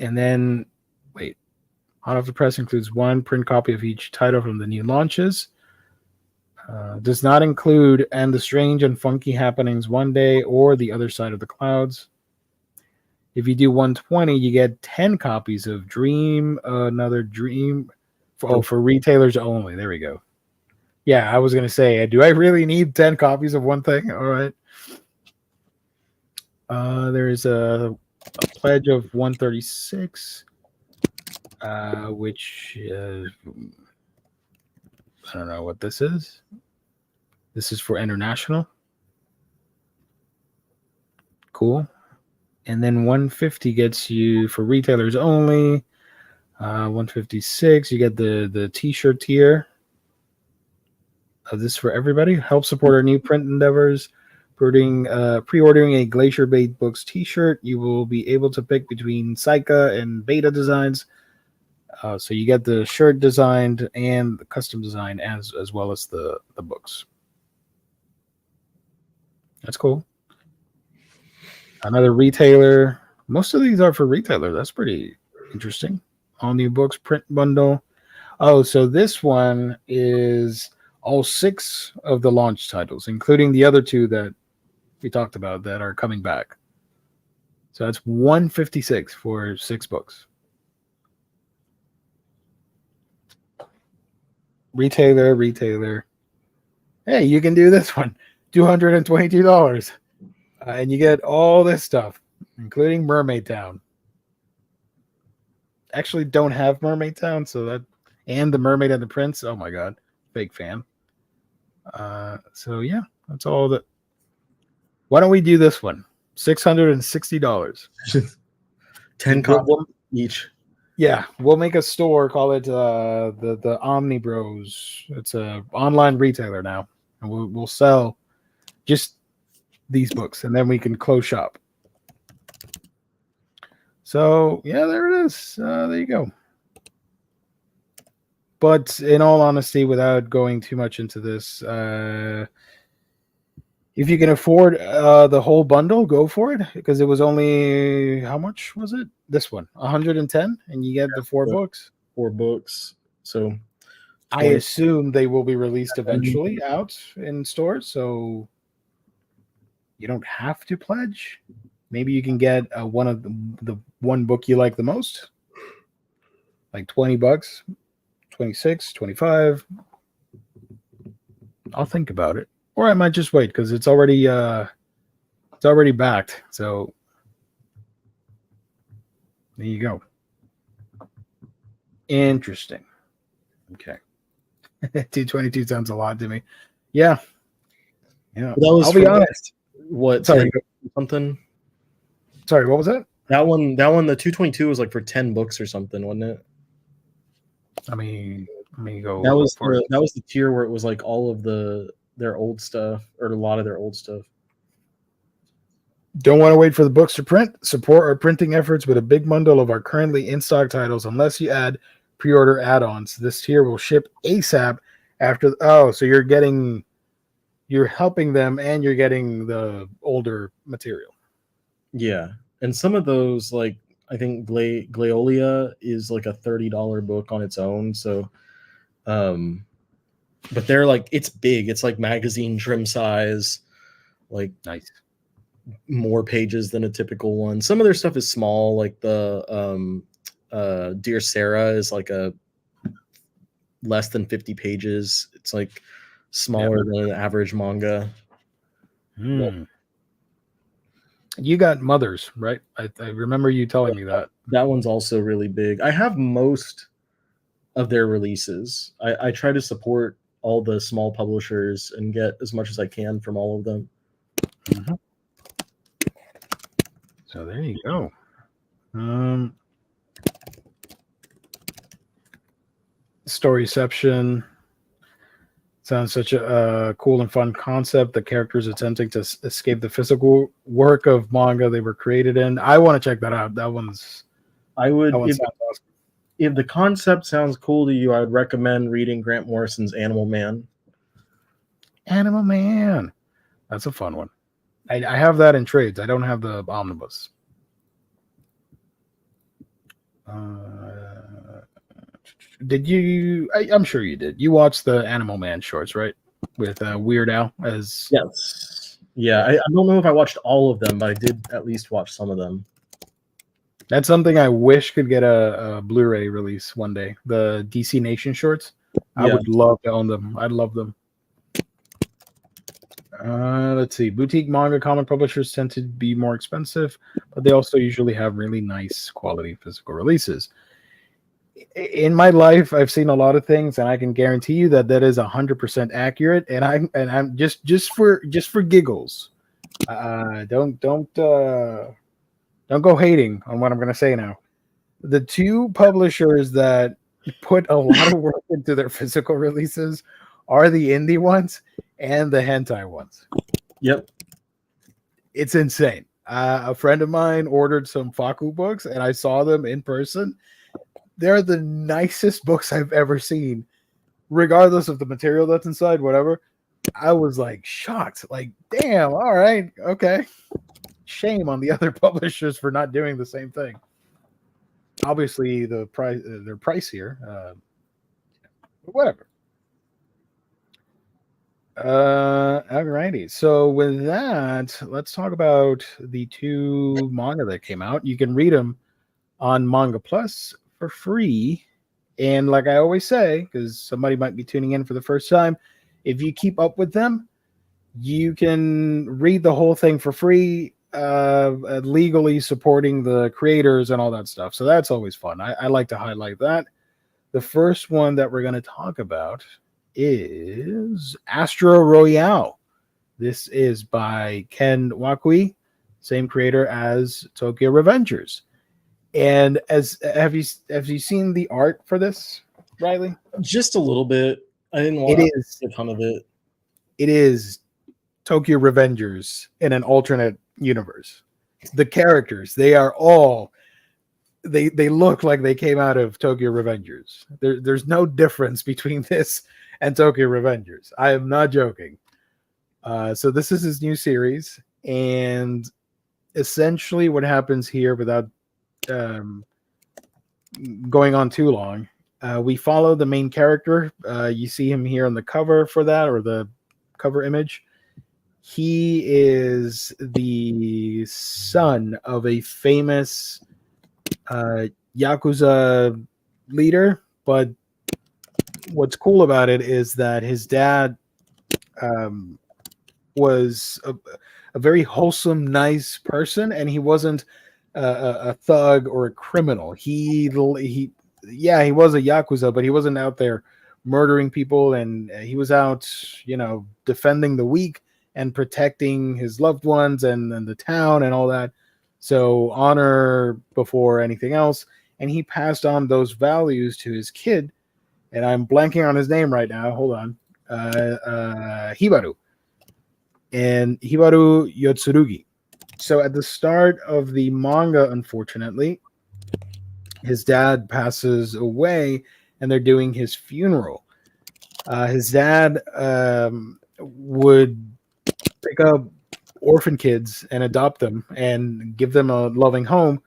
And then, wait, Hot Off the Press includes 1 print copy of each title from the new launches. Does not include And the Strange and Funky Happenings One Day or The Other Side of the Clouds. If you do 120, you get 10 copies of Dream, Another Dream, for retailers only. There we go. Yeah, I was going to say, do I really need 10 copies of one thing? All right. There's a pledge of 136, which I don't know what this is. This is for international. Cool. And then 150 gets you for retailers only. 156, you get the t-shirt tier. This for everybody. Help support our new print endeavors. Pre-ordering a Glacier Bait Books t-shirt, you will be able to pick between Saika and Beta designs. So you get the shirt designed and the custom design as well as the books. That's cool. Another retailer. Most of these are for retailer. That's pretty interesting. All new books, print bundle. Oh, so this one is all 6 of the launch titles, including the other 2 that we talked about that are coming back. So that's 156 for 6 books. Retailer. Hey, you can do this one. $222. And you get all this stuff, including Mermaid Town. Actually don't have Mermaid Town, so that, and the Mermaid and the Prince. Oh my god, big fan. So yeah, that's all that. Why don't we do this one? $660. 10 copies each. Yeah, we'll make a store, call it the Omnibros. It's a online retailer now, and we'll sell just these books, and then we can close shop. So yeah, there it is. There you go. But in all honesty, without going too much into this, if you can afford the whole bundle, go for it, because it was only, how much was it? This one, 110, and you get the 4 books. 4 books. So I assume they will be released eventually out in stores, so you don't have to pledge. Maybe you can get one of the one book you like the most, like $20, 26, 25. I'll think about it, or I might just wait because it's already backed. So there you go. Interesting. Okay. 222 sounds a lot to me. Yeah. Yeah. I'll be honest. What? Sorry. Something. Sorry. What was that? That one. The 222 was like for 10 books or something, wasn't it? Let me go. That was the tier where it was like all of their old stuff, or a lot of their old stuff. Don't want to wait for the books to print? Support our printing efforts with a big bundle of our currently in stock titles. Unless you add pre-order add-ons, this tier will ship ASAP after. Oh, so you're helping them and you're getting the older material. Yeah, and some of those, like I think Glaolia is like a $30 book on its own. So, but they're like, it's big. It's like magazine trim size, like nice, more pages than a typical one. Some of their stuff is small, like the Dear Sarah is like a less than 50 pages. It's like smaller than an average manga. You got Mothers, right? I remember you telling me that. That one's also really big. I have most of their releases. I try to support all the small publishers and get as much as I can from all of them. Mm-hmm. So there you go. Storyception sounds such a cool and fun concept. The characters attempting to escape the physical work of manga they were created in. I want to check that out. That one sounds awesome. If the concept sounds cool to you, I would recommend reading Grant Morrison's Animal Man. Animal Man. That's a fun one. I have that in trades. I don't have the omnibus. Did you? I'm sure you did. You watched the Animal Man shorts, right? With Weird Al as. Yes. Yeah, I don't know if I watched all of them, but I did at least watch some of them. That's something I wish could get a Blu-ray release one day. The DC Nation shorts. I would love to own them. I'd love them. Let's see. Boutique manga comic publishers tend to be more expensive, but they also usually have really nice quality physical releases. In my life, I've seen a lot of things, and I can guarantee you that is 100% accurate. And I'm just for giggles. Don't go hating on what I'm going to say now. The two publishers that put a lot of work into their physical releases are the indie ones and the hentai ones. Yep. It's insane. A friend of mine ordered some Faku books, and I saw them in person. They're the nicest books I've ever seen, regardless of the material that's inside, whatever. I was like shocked. Like, damn, all right, okay. Shame on the other publishers for not doing the same thing. Obviously, the price they're pricier. Whatever. Alrighty. So with that, let's talk about the two manga that came out. You can read them on Manga Plus for free. And like I always say, because somebody might be tuning in for the first time, if you keep up with them, you can read the whole thing for free, legally supporting the creators and all that stuff. So that's always fun. I like to highlight that. The first one that we're going to talk about is Astro Royale. This is by Ken Wakui, same creator as Tokyo Revengers. And have you seen the art for this, Riley? Just a little bit. I didn't watch a ton of it. It is Tokyo Revengers in an alternate universe. The characters, they are all they look like they came out of Tokyo Revengers. There's no difference between this and Tokyo Revengers. I am not joking. So this is his new series, and essentially what happens here, without going on too long, We follow the main character. You see him here on the cover for that, or the cover image. He is the son of a famous Yakuza leader, but what's cool about it is that his dad um, was a very wholesome, nice person, and he wasn't a thug or a criminal. Yeah, he was a yakuza, but he wasn't out there murdering people, and he was out, defending the weak and protecting his loved ones and the town and all that. So honor before anything else, and he passed on those values to his kid. And I'm blanking on his name right now. Hold on, Hibaru and Hibaru Yotsurugi. So at the start of the manga, unfortunately, his dad passes away and they're doing his funeral. His dad would pick up orphan kids and adopt them and give them a loving home.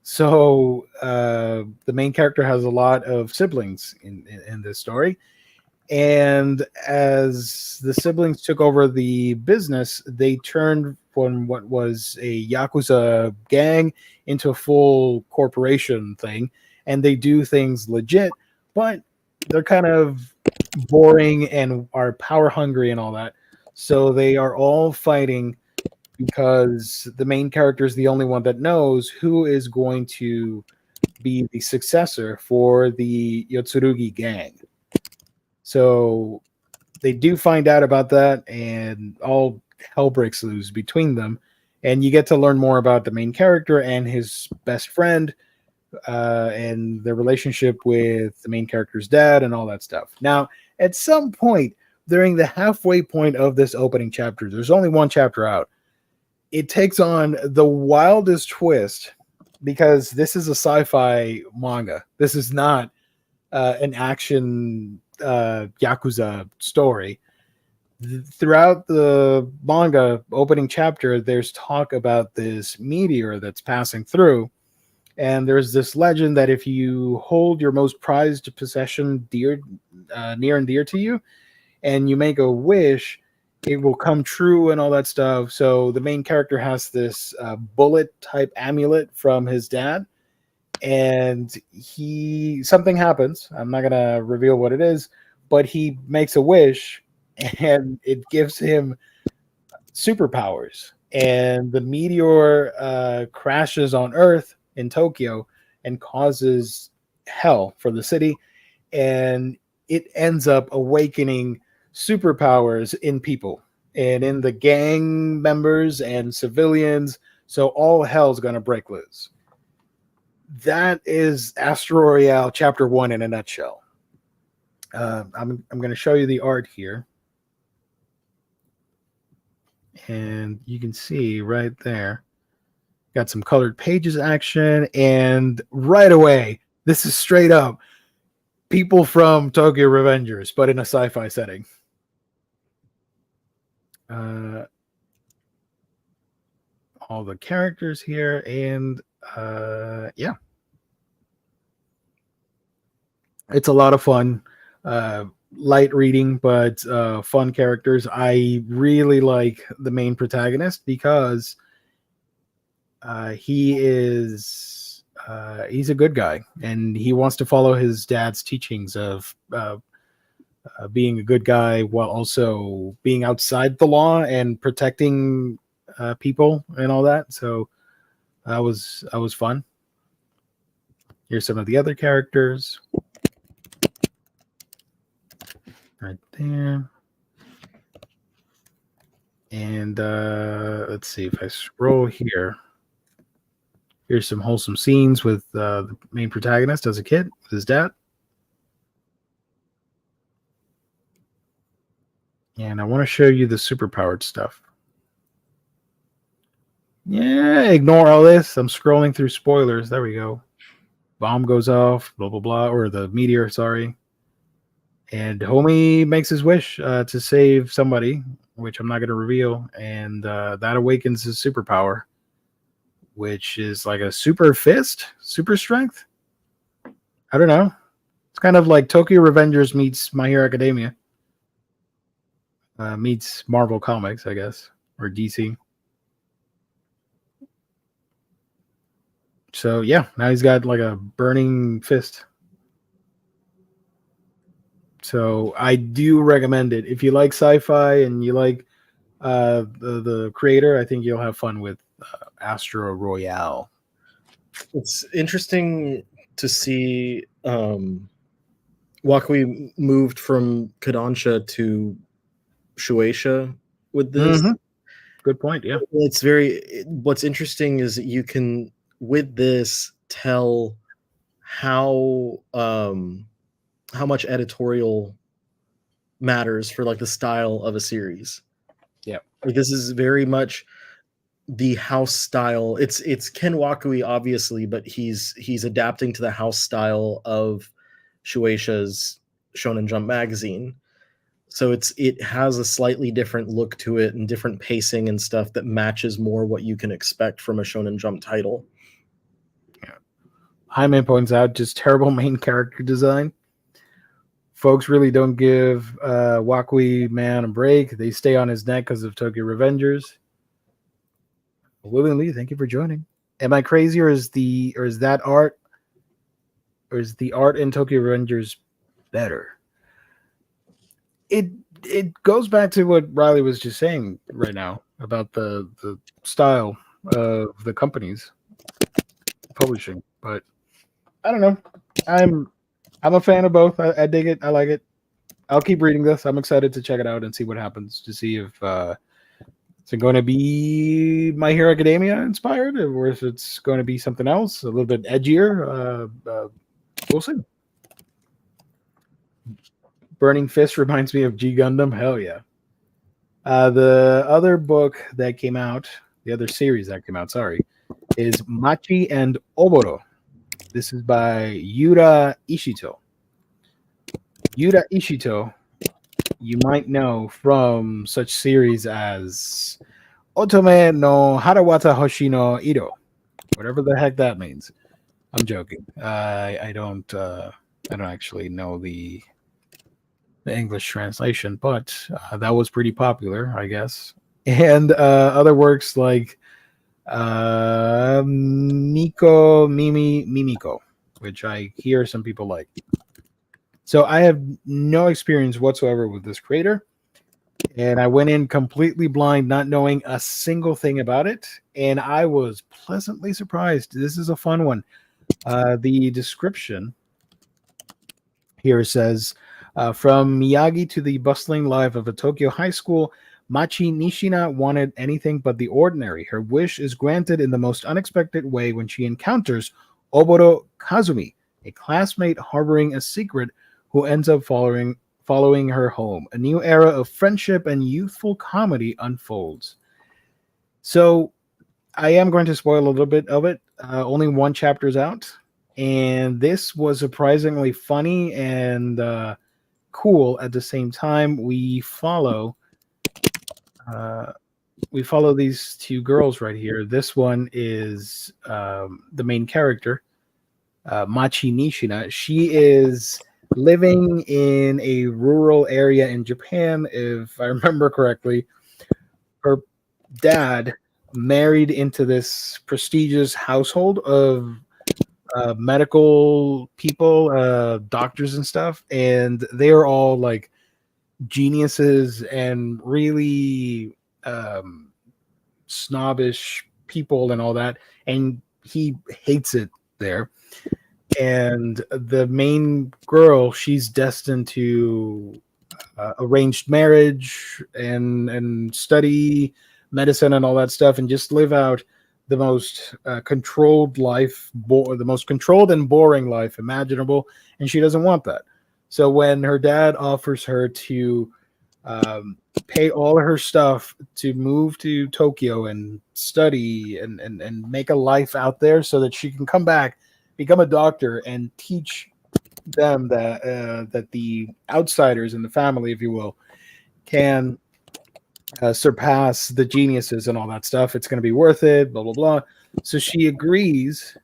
So the main character has a lot of siblings in this story. And as the siblings took over the business, they turned from what was a Yakuza gang into a full corporation thing. And they do things legit, but they're kind of boring and are power hungry and all that. So they are all fighting because the main character is the only one that knows who is going to be the successor for the Yotsurugi gang. So they do find out about that, and all hell breaks loose between them. And you get to learn more about the main character and his best friend, and their relationship with the main character's dad and all that stuff. Now, at some point during the halfway point of this opening chapter, there's only one chapter out. It takes on the wildest twist because this is a sci-fi manga. This is not an action Yakuza story. Throughout the manga opening chapter, there's talk about this meteor that's passing through, and there's this legend that if you hold your most prized possession near and dear to you, and you make a wish, it will come true and all that stuff. So the main character has this bullet type amulet from his dad, and something happens. I'm not gonna reveal what it is, but he makes a wish and it gives him superpowers. And the meteor crashes on Earth in Tokyo and causes hell for the city, and it ends up awakening superpowers in people and in the gang members and civilians. So all hell's gonna break loose. That is Astro Royale Chapter 1 in a nutshell. I'm going to show you the art here. And you can see right there, got some colored pages action. And right away, this is straight up people from Tokyo Revengers, but in a sci-fi setting. All the characters here, and yeah, it's a lot of fun. Light reading, but fun characters. I really like the main protagonist because he's a good guy, and he wants to follow his dad's teachings of being a good guy while also being outside the law and protecting people and all that. So that was fun. Here's some of the other characters right there. And let's see if I scroll here. Here's some wholesome scenes with the main protagonist as a kid with his dad. And I want to show you the superpowered stuff. Yeah, ignore all this. I'm scrolling through spoilers. There we go. Bomb goes off, blah, blah, blah. Or the meteor, sorry. And homie makes his wish to save somebody, which I'm not going to reveal. And that awakens his superpower, which is like a super fist, super strength. I don't know. It's kind of like Tokyo Revengers meets My Hero Academia, meets Marvel Comics, I guess, or DC. So yeah, now he's got like a burning fist. So I do recommend it if you like sci-fi and you like the creator. I think you'll have fun with Astro Royale. It's interesting to see Wakui moved from Kodansha to Shueisha with this. Mm-hmm. Good point. Yeah. It's what's interesting is that you can with this tell how much editorial matters for like the style of a series. Yeah. Like this is very much the house style. It's Ken Wakui obviously, but he's adapting to the house style of Shueisha's Shonen Jump magazine. So it has a slightly different look to it and different pacing and stuff that matches more what you can expect from a Shonen Jump title. Yeah. Jaime points out just terrible main character design. Folks really don't give Wakui man a break. They stay on his neck because of Tokyo Revengers. William Lee, thank you for joining. Am I crazy, or is the art in Tokyo Revengers better? It goes back to what Riley was just saying right now about the style of the companies publishing, but I don't know. I'm a fan of both. I dig it. I like it. I'll keep reading this. I'm excited to check it out and see what happens, to see if it's going to be My Hero Academia inspired, or if it's going to be something else, a little bit edgier. We'll see. Burning Fist reminds me of G Gundam. Hell yeah. The other book that came out, the other series that came out, sorry, is Machi and Oboro. This is by Yura Ishito. Yura Ishito, you might know from such series as Otome no Harawata Hoshino Iro, whatever the heck that means. I'm joking. I don't actually know the English translation, but that was pretty popular, I guess. And other works like Miko Mimiko, which I hear some people like. So I have no experience whatsoever with this creator, and I went in completely blind, not knowing a single thing about it, and I was pleasantly surprised. This is a fun one. The description here says, from Miyagi to the bustling life of a Tokyo high school, Machi Nishina wanted anything but the ordinary. Her wish is granted in the most unexpected way when she encounters Oboro Kazumi, a classmate harboring a secret who ends up following her home. A new era of friendship and youthful comedy unfolds. So I am going to spoil a little bit of it. Only one chapter is out, and this was surprisingly funny and cool at the same time. We follow these two girls right here. This one is the main character, Machi Nishina. She is living in a rural area in Japan, if I remember correctly. Her dad married into this prestigious household of medical people, doctors and stuff, and they are all like geniuses and really snobbish people and all that, and he hates it there. And the main girl, she's destined to arranged marriage and study medicine and all that stuff, and just live out the most controlled life, the most controlled and boring life imaginable, and she doesn't want that. So when her dad offers her to pay all of her stuff to move to Tokyo and study and make a life out there so that she can come back, become a doctor, and teach them that the outsiders in the family, if you will, can surpass the geniuses and all that stuff. It's going to be worth it, blah, blah, blah. So she agrees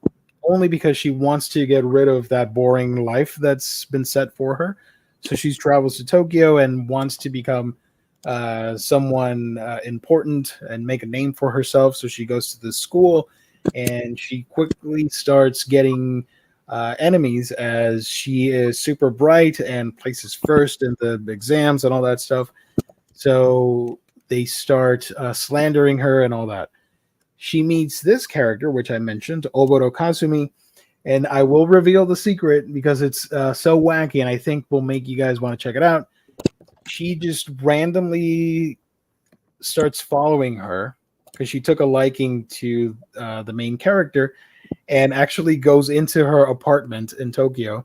only because she wants to get rid of that boring life that's been set for her. So she travels to Tokyo and wants to become someone important and make a name for herself. So she goes to this school, and she quickly starts getting enemies as she is super bright and places first in the exams and all that stuff. So they start slandering her and all that. She meets this character, which I mentioned, Oboro Kazumi, and I will reveal the secret because it's so wacky, and I think will make you guys want to check it out. She just randomly starts following her because she took a liking to the main character, and actually goes into her apartment in Tokyo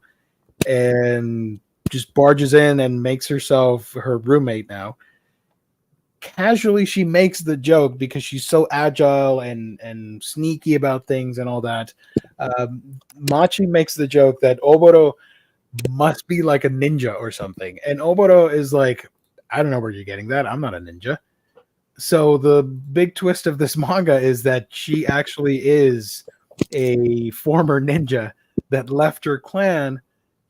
and just barges in and makes herself her roommate now. Casually, she makes the joke because she's so agile and sneaky about things and all that. Machi makes the joke that Oboro must be like a ninja or something, and Oboro is like, I don't know where you're getting that. I'm not a ninja. So the big twist of this manga is that she actually is a former ninja that left her clan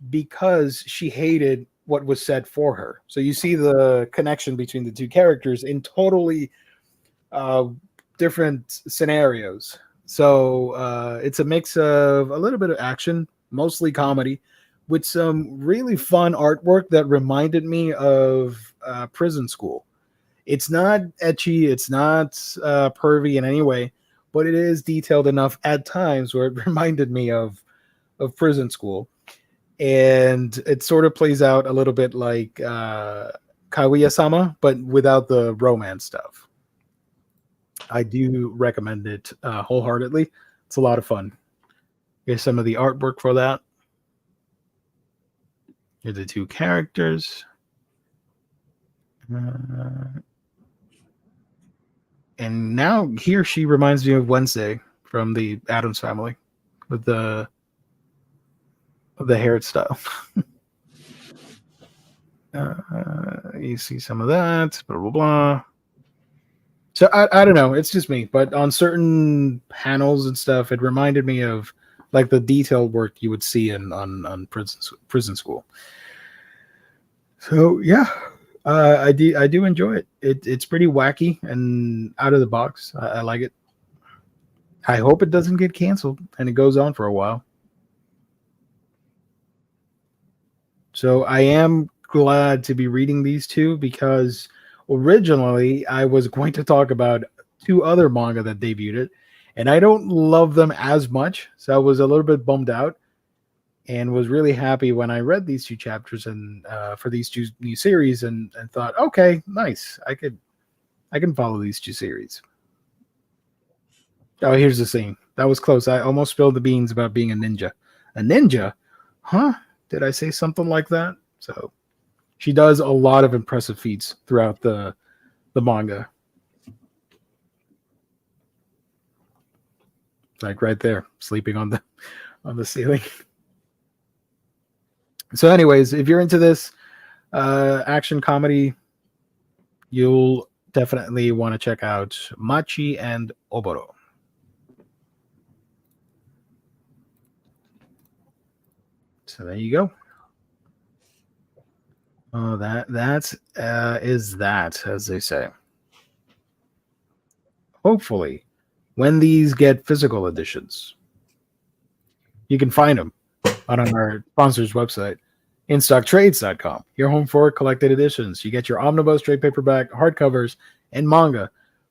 because she hated what was said for her. So you see the connection between the two characters in totally uh, different scenarios. So it's a mix of a little bit of action, mostly comedy, with some really fun artwork that reminded me of Prison School. It's not etchy, it's not pervy in any way, but it is detailed enough at times where it reminded me of Prison School. And it sort of plays out a little bit like Kaguya-sama, but without the romance stuff. I do recommend it wholeheartedly. It's a lot of fun. Here's some of the artwork for that. Here's the two characters. And now here she reminds me of Wednesday from the Addams Family with the hairstyle. You see some of that, blah, blah, blah. So I don't know. It's just me. But on certain panels and stuff, it reminded me of like the detailed work you would see on prison school. So yeah, I do enjoy it. It's pretty wacky and out of the box. I like it. I hope it doesn't get canceled and it goes on for a while. So I am glad to be reading these two because originally I was going to talk about two other manga that debuted it, and I don't love them as much. So I was a little bit bummed out and was really happy when I read these two chapters and for these two new series and thought, okay, nice. I can follow these two series. Oh, here's the scene. That was close. I almost spilled the beans about being a ninja. A ninja? Huh? Did I say something like that? So she does a lot of impressive feats throughout the manga. Like right there, sleeping on the ceiling. So, anyways, if you're into this action comedy, you'll definitely want to check out Machi and Oboro. So there you go. Oh, that's is that, as they say. Hopefully, when these get physical editions, you can find them on our sponsor's website, instocktrades.com. Your home for collected editions. You get your Omnibros trade paperback, hardcovers, and manga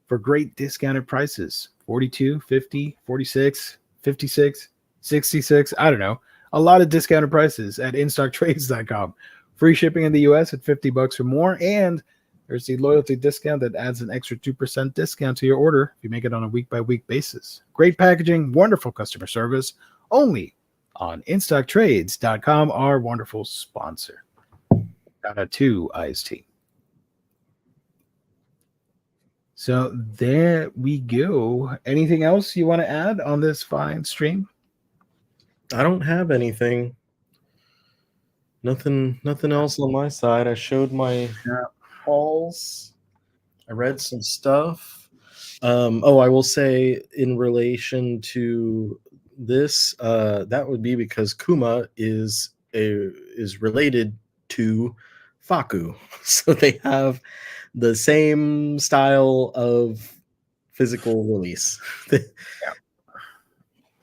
for great discounted prices. 42, 50, 46, 56, 66, I don't know. A lot of discounted prices at instocktrades.com. Free shipping in the US at $50 or more, and there's the loyalty discount that adds an extra 2% discount to your order if you make it on a week-by-week basis. Great packaging, wonderful customer service, only on instocktrades.com, our wonderful sponsor. Got a 2 iced tea. So there we go. Anything else you want to add on this fine stream? I don't have anything. Nothing else on my side. I showed my hauls. I read some stuff. I will say in relation to this, that would be because Kuma is related to Faku, so they have the same style of physical release.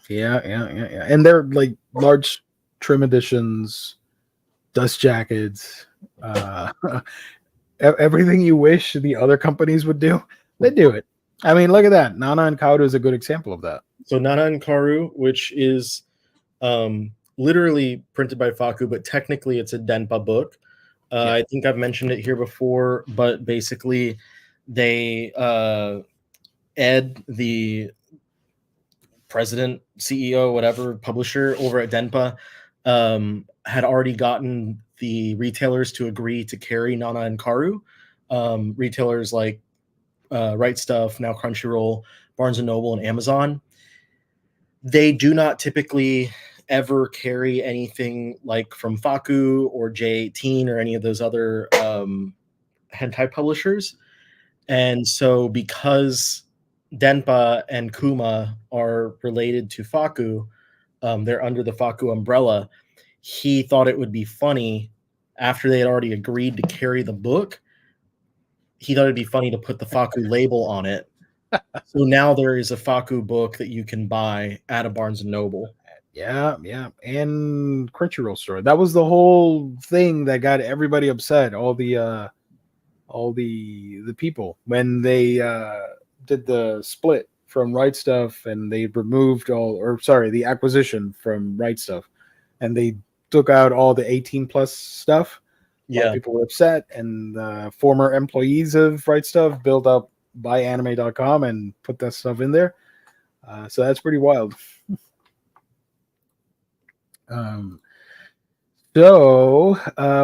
Yeah. And they're like large trim editions, dust jackets, everything you wish the other companies would do, they do it. I mean, look at that. Nana and Kauda is a good example of that. So Nana and Karu, which is literally printed by Faku, but technically it's a Denpa book. Yeah. I think I've mentioned it here before, but basically they Ed, the president, CEO, whatever, publisher over at Denpa, had already gotten the retailers to agree to carry Nana and Karu. Retailers like Right Stuff, now Crunchyroll, Barnes & Noble, and Amazon. They do not typically ever carry anything like from Faku or J18 or any of those other hentai publishers. And so because Denpa and Kuma are related to Faku, they're under the Faku umbrella, he thought it would be funny after they had already agreed to carry the book. He thought it'd be funny to put the Faku label on it. So now there is a Faku book that you can buy at a Barnes & Noble. Yeah. And Crunchyroll store. That was the whole thing that got everybody upset. All the people when they did the split from Right Stuff, and they removed the acquisition from Right Stuff, and they took out all the 18 plus stuff. A lot of people were upset, and former employees of Right Stuff built up buyAnime.com and put that stuff in there. So that's pretty wild. So,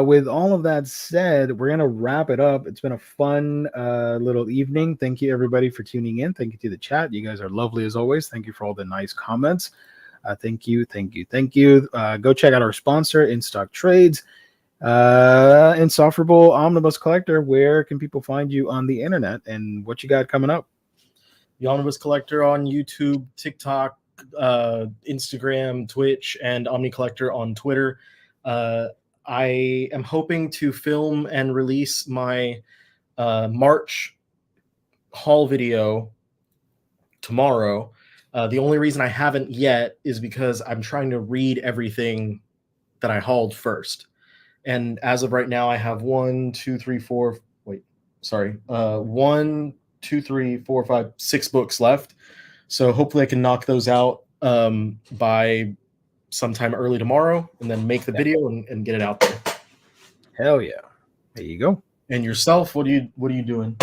with all of that said, we're going to wrap it up. It's been a fun little evening. Thank you, everybody, for tuning in. Thank you to the chat. You guys are lovely as always. Thank you for all the nice comments. Thank you. Go check out our sponsor, In Stock Trades, Insufferable Omnibus Collector. Where can people find you on the internet, and what you got coming up? The Omnibus Collector on YouTube, TikTok, Instagram, Twitch, and Omni Collector on Twitter. I am hoping to film and release my March haul video tomorrow. The only reason I haven't yet is because I'm trying to read everything that I hauled first. And as of right now, I have 1, 2, 3, 4. Wait, sorry. 1, 2, 3, 4, 5, 6 books left. So hopefully I can knock those out by sometime early tomorrow, and then make the video and get it out there. Hell yeah! There you go. And yourself, what are you doing?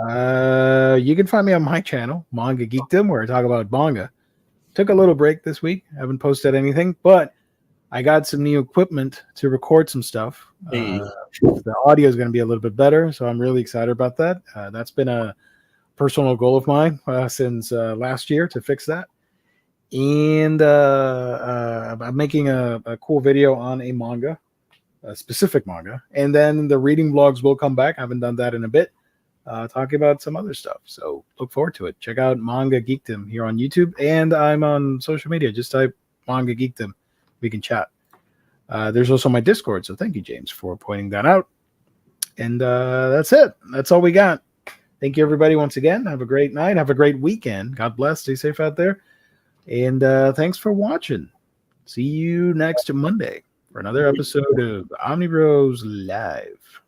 You can find me on my channel, Manga Geekdom, where I talk about manga. Took a little break this week. Haven't posted anything, but I got some new equipment to record some stuff. Hey. The audio is going to be a little bit better, so I'm really excited about that. That's been a personal goal of mine since last year, to fix that. And I'm making a cool video on a manga, a specific manga. And then the reading vlogs will come back. I haven't done that in a bit, talking about some other stuff. So look forward to it. Check out Manga Geekdom here on YouTube. And I'm on social media. Just type Manga Geekdom. We can chat. There's also my Discord. So thank you, James, for pointing that out. And that's it. That's all we got. Thank you, everybody, once again. Have a great night. Have a great weekend. God bless. Stay safe out there. And thanks for watching. See you next Monday for another episode of Omnibros Live.